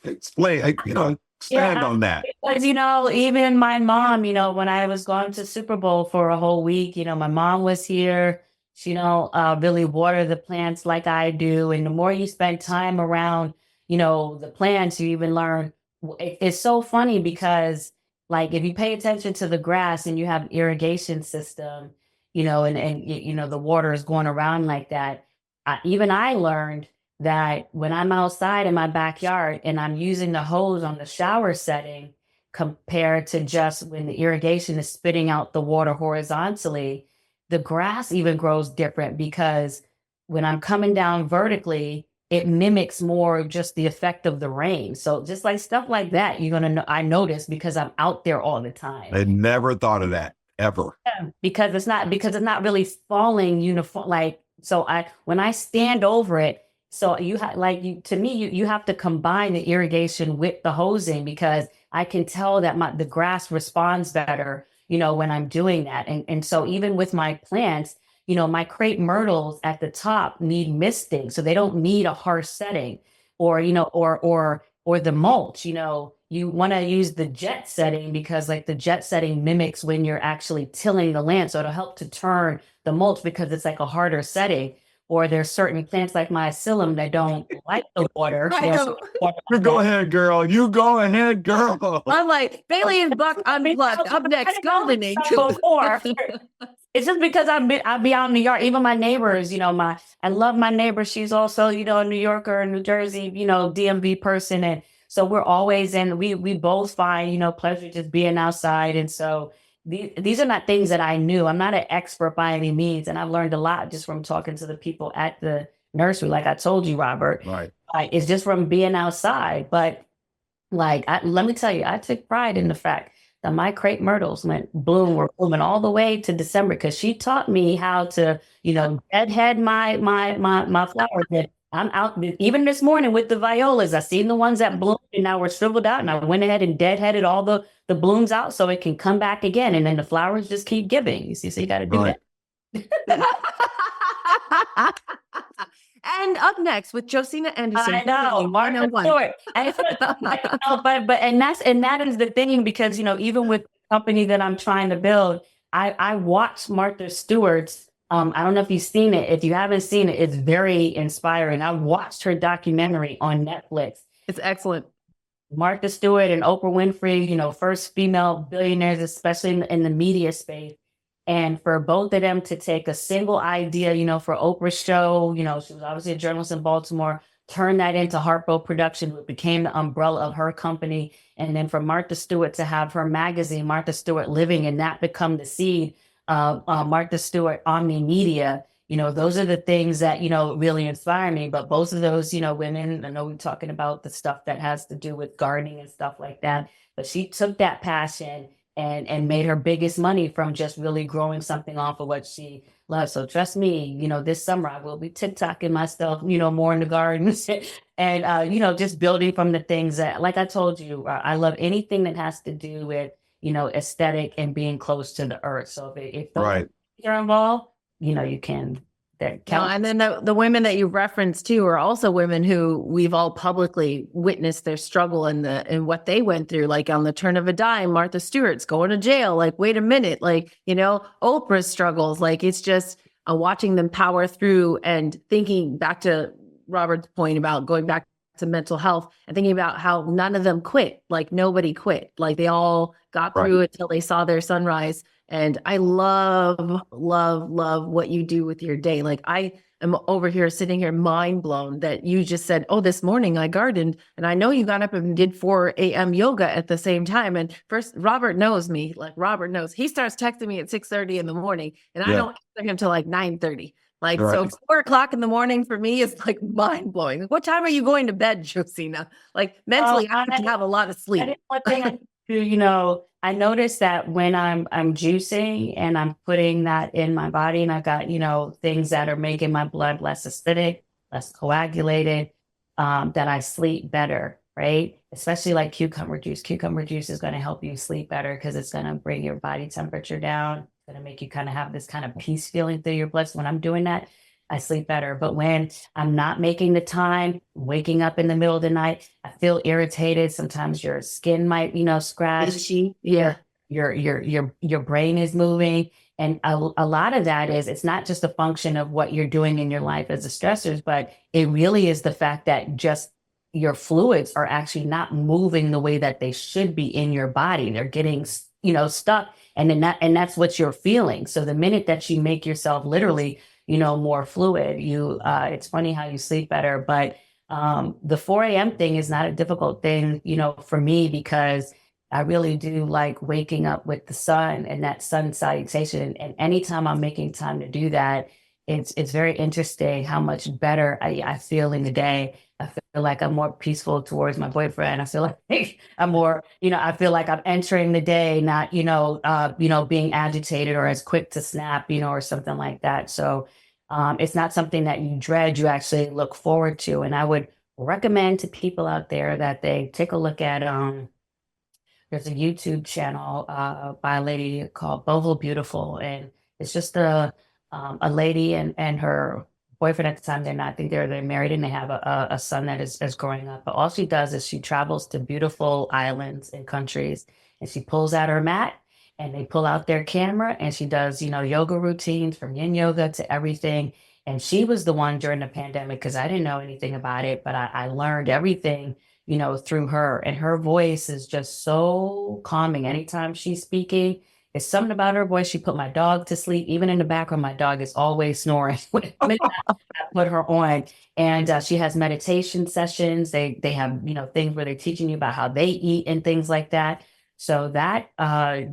Explain, expand on that. Because, even my mom, when I was going to Super Bowl for a whole week, my mom was here. She, really water the plants like I do. And the more you spend time around, the plants, you even learn. It's so funny because, like, if you pay attention to the grass and you have an irrigation system, and the water is going around like that. Even I learned that when I'm outside in my backyard and I'm using the hose on the shower setting compared to just when the irrigation is spitting out the water horizontally, the grass even grows different because when I'm coming down vertically, it mimics more of just the effect of the rain. So just like stuff like that, you're going to know, I notice because I'm out there all the time. I never thought of that ever. Because it's not really falling uniform. Like, so when I stand over it, so you have to combine the irrigation with the hosing because I can tell that the grass responds better, when I'm doing that. And so even with my plants, my crepe myrtles at the top need misting, so they don't need a harsh setting, or the mulch. You want to use the jet setting because like the jet setting mimics when you're actually tilling the land, so it'll help to turn the mulch because it's like a harder setting. Or there's certain plants like my psyllium that don't like the water. You go ahead, girl. You go ahead, girl. I'm like, Bailey and Buck Unplugged. Up next, Golden Age. Before. It's just because I'll be out in the yard. Even my neighbors, I love my neighbor. She's also, a New Yorker, New Jersey, DMV person. And so we're always we both find, pleasure just being outside. And so these are not things that I knew. I'm not an expert by any means. And I've learned a lot just from talking to the people at the nursery. Like I told you, Robert, Right. It's just from being outside. But like, let me tell you, I took pride in the fact that my crepe myrtles were blooming all the way to December because she taught me how to, deadhead my flowers. And I'm out even this morning with the violas. I seen the ones that bloomed and now were shriveled out, and I went ahead and deadheaded all the blooms out so it can come back again, and then the flowers just keep giving. You see, so you got to do Right. And up next with Josina Anderson. I know, Martha 101. Stewart. I know, but that is the thing because even with the company that I'm trying to build, I watched Martha Stewart's. I don't know if you've seen it. If you haven't seen it, it's very inspiring. I watched her documentary on Netflix. It's excellent. Martha Stewart and Oprah Winfrey, first female billionaires, especially in the media space. And for both of them to take a single idea, for Oprah's show, she was obviously a journalist in Baltimore, turn that into Harpo Production, which became the umbrella of her company. And then for Martha Stewart to have her magazine, Martha Stewart Living, and that become the seed of Martha Stewart Omni Media. Those are the things that, really inspire me. But both of those, women, I know we're talking about the stuff that has to do with gardening and stuff like that. But she took that passion and made her biggest money from just really growing something off of what she loves. So trust me, this summer I will be TikToking myself, more in the gardens and, just building from the things that, like I told you, I love anything that has to do with, aesthetic and being close to the earth. So if those Right. are involved, you can. And then the women that you referenced too are also women who we've all publicly witnessed their struggle and what they went through. Like on the turn of a dime, Martha Stewart's going to jail. Like, wait a minute, like, Oprah's struggles. Like, it's just watching them power through and thinking back to Robert's point about going back to mental health and thinking about how none of them quit. Like nobody quit. Like they all got through it till they saw their sunrise. And I love what you do with your day. Like I am over here sitting here mind blown that you just said, oh, this morning I gardened. And I know you got up and did 4 a.m. yoga at the same time. And first, Robert knows me. Like Robert knows. He starts texting me at 6:30 in the morning and I don't answer him till like 9:30. Like, so 4 o'clock in the morning for me is like mind blowing. What time are you going to bed, Josina? Like mentally, I have to have a lot of sleep. One thing I noticed that when I'm juicing and I'm putting that in my body and I've got, things that are making my blood less acidic, less coagulated, that I sleep better, right? Especially like cucumber juice. Cucumber juice is going to help you sleep better because it's going to bring your body temperature down. It's going to make you kind of have this kind of peace feeling through your blood. So when I'm doing that, I sleep better. But when I'm not making the time, waking up in the middle of the night, I feel irritated. Sometimes your skin might, scratch. Itchy. Yeah. Your brain is moving. And a lot of that is, it's not just a function of what you're doing in your life as a stressors, but it really is the fact that just your fluids are actually not moving the way that they should be in your body. They're getting, stuck. And that's what you're feeling. So the minute that you make yourself literally, more fluid, it's funny how you sleep better. But the 4 a.m. thing is not a difficult thing, for me, because I really do like waking up with the sun and that sun salutation. And anytime I'm making time to do that, it's very interesting how much better I feel in the day. I feel like I'm more peaceful towards my boyfriend. I feel like I'm more, I feel like I'm entering the day, not, being agitated or as quick to snap, or something like that. So it's not something that you dread, you actually look forward to. And I would recommend to people out there that they take a look at, there's a YouTube channel by a lady called Boval Beautiful, and it's just a lady and her boyfriend at the time. I think they're married and they have a son that is growing up. But all she does is she travels to beautiful islands and countries, and she pulls out her mat and they pull out their camera, and she does yoga routines from yin yoga to everything. And she was the one during the pandemic, because I didn't know anything about it, but I learned everything through her. And her voice is just so calming. Anytime she's speaking, it's something about her voice. She put my dog to sleep. Even in the background, my dog is always snoring when I put her on. And she has meditation sessions. They have, things where they're teaching you about how they eat and things like that. So that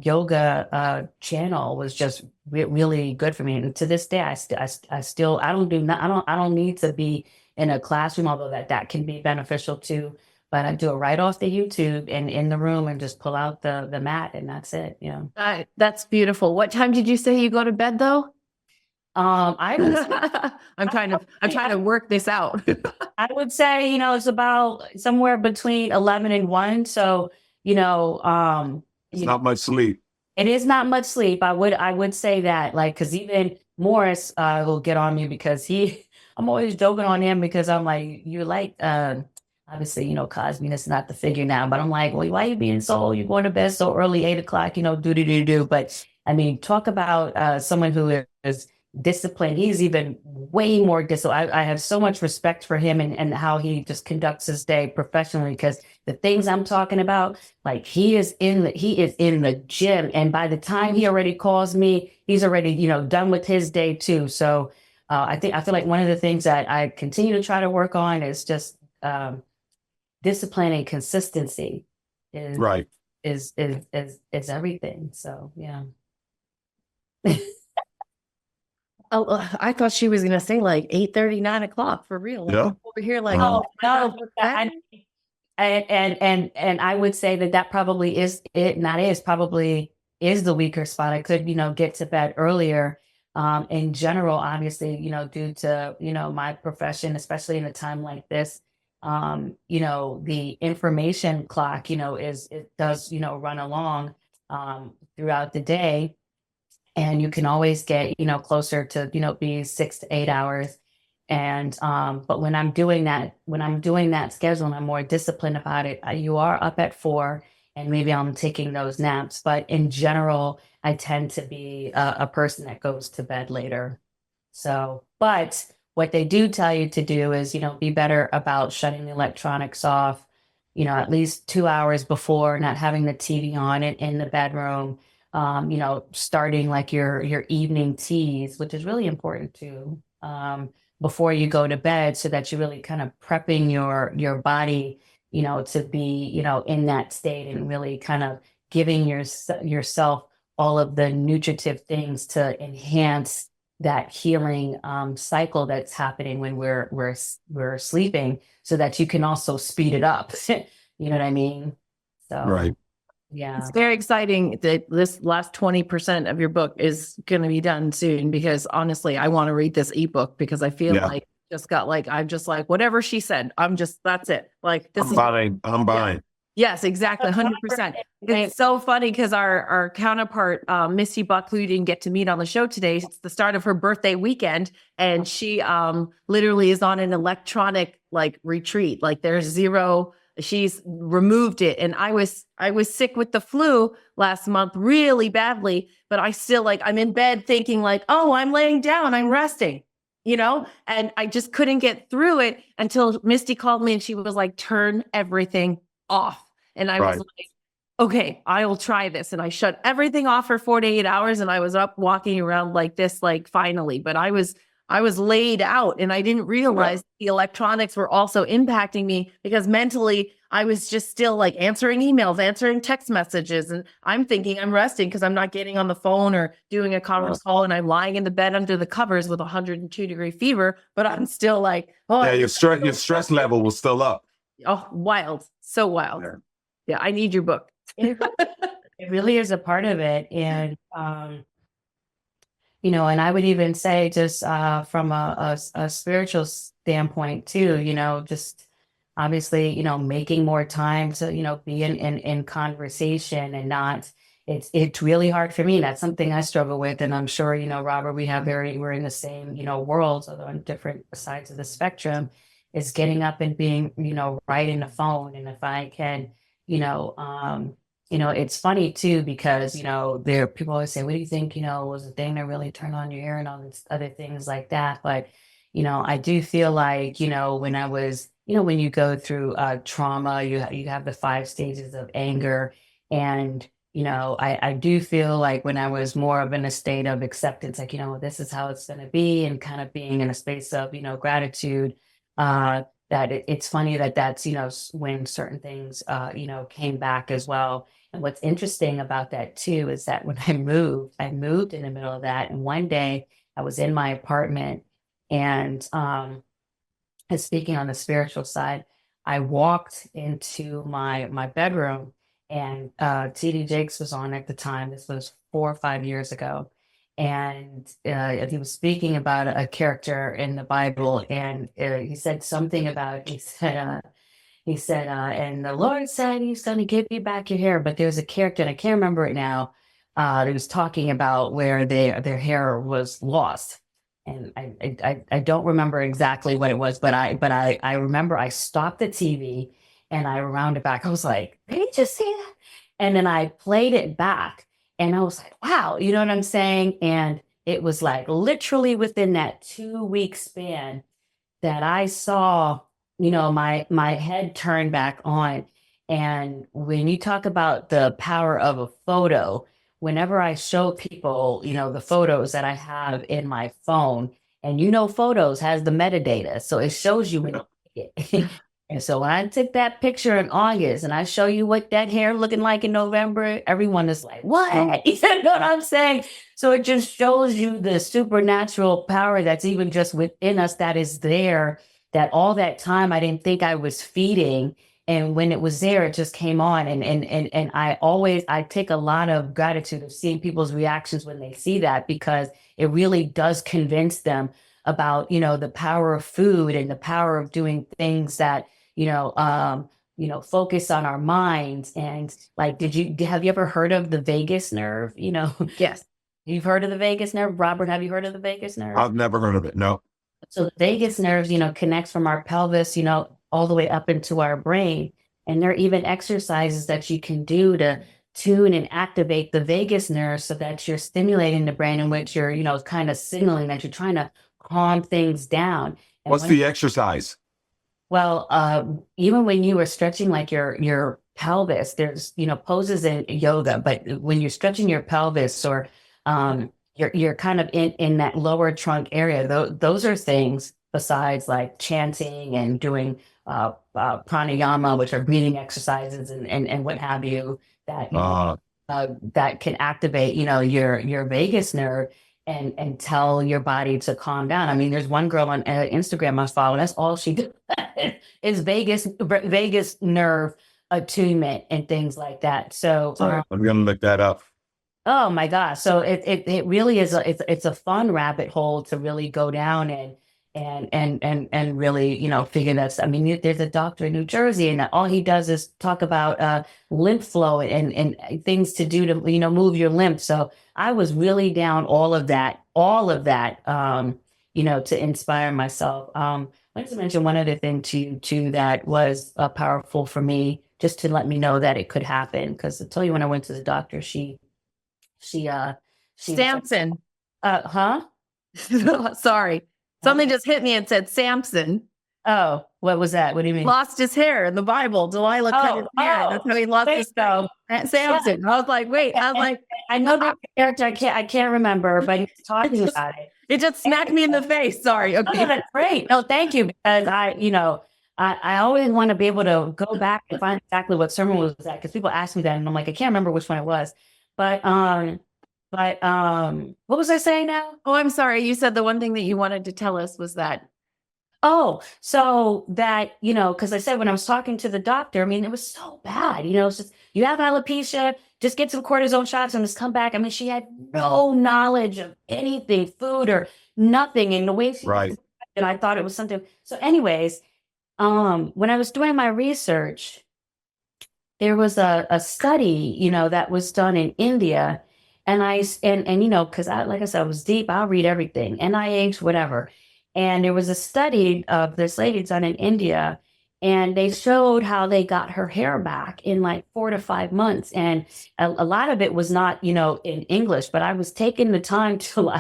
yoga channel was just really good for me. And to this day, I don't need to be in a classroom, although that can be beneficial too. But I do it right off the YouTube and in the room, and just pull out the mat, and that's it. That's beautiful. What time did you say you go to bed though? I'm trying to work this out. I would say, it's about somewhere between 11 and 1. So, it's not much sleep. It is not much sleep. I would say that, because even Morris will get on me because I'm always joking on him, because I'm like, you're like, obviously, Cosby, that's not the figure now, but I'm like, well, why are you being you're going to bed so early, 8:00, do. But I mean, talk about someone who is disciplined. He's even way more disciplined. I have so much respect for him and how he just conducts his day professionally, because the things I'm talking about, like he is in the gym. And by the time he already calls me, he's already, done with his day too. So I feel like one of the things that I continue to try to work on is just discipline and consistency is right. Is everything. So yeah. Oh, I thought she was gonna say like 8:30, 9:00 for real. Yeah. Over here, like, no. And I would say that probably is it. Not is probably is the weaker spot. I could get to bed earlier. In general, obviously, due to my profession, especially in a time like this. The information clock, it does, run along throughout the day, and you can always get, closer to, be 6 to 8 hours. And, but when I'm doing that schedule and I'm more disciplined about it, you are up at 4 and maybe I'm taking those naps. But in general, I tend to be a person that goes to bed later. So, but what they do tell you to do is, be better about shutting the electronics off, at least 2 hours before, not having the TV on it in the bedroom, starting like your evening teas, which is really important too, before you go to bed, so that you're really kind of prepping your body, to be, in that state, and really kind of giving yourself all of the nutritive things to enhance that healing cycle that's happening when we're sleeping, so that you can also speed it up. You know what I mean? So right. Yeah. It's very exciting that this last 20% of your book is going to be done soon, because honestly, I want to read this ebook, because I feel like just got like, I'm just like, whatever she said, that's it. Like, this is. I'm buying. Yes, exactly. 100%. It's so funny because our counterpart, Missy Buck, who you didn't get to meet on the show today, it's the start of her birthday weekend. And she literally is on an electronic like retreat. Like she's removed it. And I was sick with the flu last month really badly, but I still like, I'm in bed thinking like, oh, I'm laying down, I'm resting, and I just couldn't get through it until Misty called me and she was like, turn everything off. And I was like, okay, I'll try this. And I shut everything off for 48 hours and I was up walking around like this, like finally, but I was laid out and I didn't realize the electronics were also impacting me because mentally I was just still like answering emails, answering text messages. And I'm thinking I'm resting because I'm not getting on the phone or doing a conference call and I'm lying in the bed under the covers with 102-degree fever, but I'm still like, oh, Yeah, your stress level was still up. Oh, wild. So wild. Yeah, I need your book. It really is a part of it. And, and I would even say just from a spiritual standpoint too, just obviously, making more time to, be in conversation and not, it's really hard for me. That's something I struggle with. And I'm sure, Robert, we're in the same, worlds, although on different sides of the spectrum, is getting up and being, right in the phone. And if I can, it's funny too, because, there people always say, what do you think, was the thing that really turned on your ear and all these other things like that. But, I do feel like, when I was, when you go through trauma, you have the 5 stages of anger. And, I do feel like when I was more of in a state of acceptance, like, this is how it's going to be, and kind of being in a space of, gratitude, that it's funny that's, when certain things, came back as well. And what's interesting about that too, is that when I moved in the middle of that. And one day I was in my apartment and, speaking on the spiritual side, I walked into my bedroom and, TD Jakes was on at the time. This was 4 or 5 years ago. And he was speaking about a character in the Bible, and he said something about, he said, and the Lord said he's going to give you back your hair. But there's a character, and I can't remember it now, that was talking about where their hair was lost. And I don't remember exactly what it was, but I remember I stopped the TV and I wound it back. I was like, did you just see that? And then I played it back. And I was like, wow, you know what I'm saying? And it was like literally within that 2-week span that I saw, my head turn back on. And when you talk about the power of a photo, whenever I show people, the photos that I have in my phone, and photos has the metadata. So it shows you when you take it. And so when I took that picture in August and I show you what that hair looking like in November, everyone is like, what? You know what I'm saying? So it just shows you the supernatural power that's even just within us, that is there, that all that time I didn't think I was feeding. And when it was there, it just came on. And I take a lot of gratitude of seeing people's reactions when they see that, because it really does convince them about, the power of food and the power of doing things that, focus on our minds. And like, have you ever heard of the vagus nerve? Yes. You've heard of the vagus nerve? Robert, have you heard of the vagus nerve? I've never heard of it. No. So the vagus nerves, connects from our pelvis, all the way up into our brain. And there are even exercises that you can do to tune and activate the vagus nerve so that you're stimulating the brain, in which you're, kind of signaling that you're trying to calm things down. And what's the exercise? Well, even when you were stretching like your pelvis, there's, poses in yoga, but when you're stretching your pelvis, or you're kind of in that lower trunk area, those are things besides like chanting and doing pranayama, which are breathing exercises and what have you, that that can activate, your vagus nerve and tell your body to calm down. I mean, there's one girl on Instagram I follow, that's all she does is vagus nerve attunement and things like that. So I'm gonna look that up. Oh my gosh. So it really is it's a fun rabbit hole to really go down and really, figure that's, I mean, there's a doctor in New Jersey and all he does is talk about lymph flow and things to do to, move your lymph. So I was really down all of that, to inspire myself. I wanted to mention one other thing too that was powerful for me, just to let me know that it could happen. Because I tell you, when I went to the doctor, she Samson. Huh? Sorry. Something just hit me and said Samson Oh, what was that? What do you mean? lost his hair in the Bible. Delilah cut his hair. That's how he lost his hair. Samson. I was like, wait. I was like, I know that character. I can't remember, but he's talking about it. it just smacked me in the face. Sorry. Oh, Okay. that's great. No, thank you. Because I always want to be able to go back and find exactly what sermon was that. Because people ask me that, and I'm like, I can't remember which one it was. But what was I saying now? Oh, I'm sorry. You said the one thing that you wanted to tell us was that. Oh, so that, because I said when I was talking to the doctor, I mean, it was so bad. It's just, you have alopecia, just get some cortisone shots and just come back. I mean, she had no knowledge of anything, food or nothing. And the way she Right. and I thought it was something. So anyways, when I was doing my research, there was a study, that was done in India. And because like I said, I was deep, I'll read everything, NIH, whatever. And there was a study of this lady done in India, and they showed how they got her hair back in like 4 to 5 months. And a lot of it was not, in English, but I was taking the time to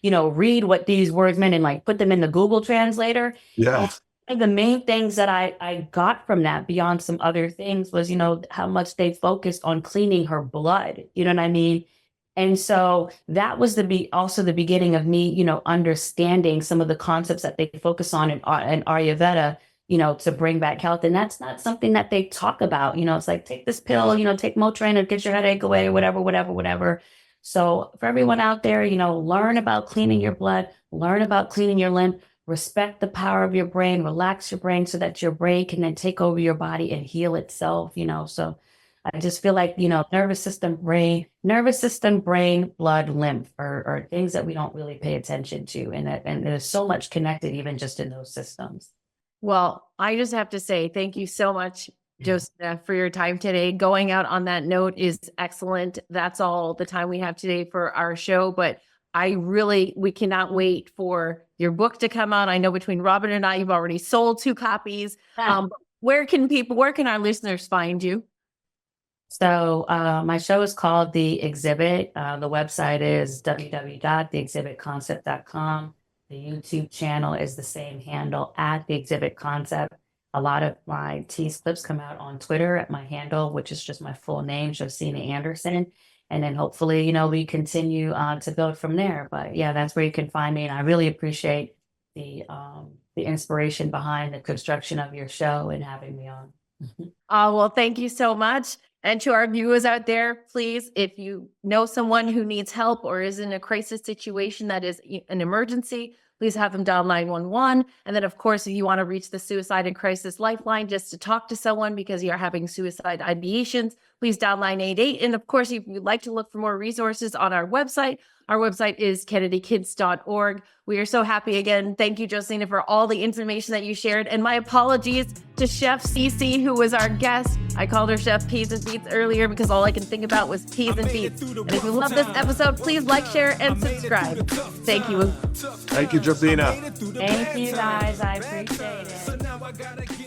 read what these words meant and like put them in the Google translator. Yeah. And the main things that I got from that, beyond some other things, was, how much they focused on cleaning her blood. You know what I mean? And so that was also the beginning of me, understanding some of the concepts that they focus on in Ayurveda, to bring back health. And that's not something that they talk about. It's like, take this pill, take Motrin and get your headache away, or whatever. So for everyone out there, learn about cleaning your blood, learn about cleaning your lymph, respect the power of your brain, relax your brain so that your brain can then take over your body and heal itself, So I just feel like, nervous system, brain, blood, lymph are things that we don't really pay attention to. And there's so much connected, even just in those systems. Well, I just have to say thank you so much, Josina, for your time today. Going out on that note is excellent. That's all the time we have today for our show. But we cannot wait for your book to come out. I know between Robin and I, you've already sold 2 copies. Where can our listeners find you? So my show is called The Exhibit. The website is www.theexhibitconcept.com. The YouTube channel is the same handle, at The Exhibit Concept. A lot of my tease clips come out on Twitter at my handle, which is just my full name, Josina Anderson. And then hopefully, we continue to build from there. But yeah, that's where you can find me. And I really appreciate the inspiration behind the construction of your show and having me on. Oh, well, thank you so much. And to our viewers out there, please, if you know someone who needs help or is in a crisis situation that is an emergency, please have them dial 911. And then, of course, if you want to reach the Suicide and Crisis Lifeline just to talk to someone because you're having suicide ideations, please dial 988. And of course, if you'd like to look for more resources on our website is kennedykids.org. We are so happy again. Thank you, Josina, for all the information that you shared. And my apologies to Chef Cece, who was our guest. I called her Chef Peas and Beets earlier because all I can think about was peas and beets. And if you love this episode, please like, share, and subscribe. Thank you. Thank you, Josina. Thank you, guys. I appreciate it.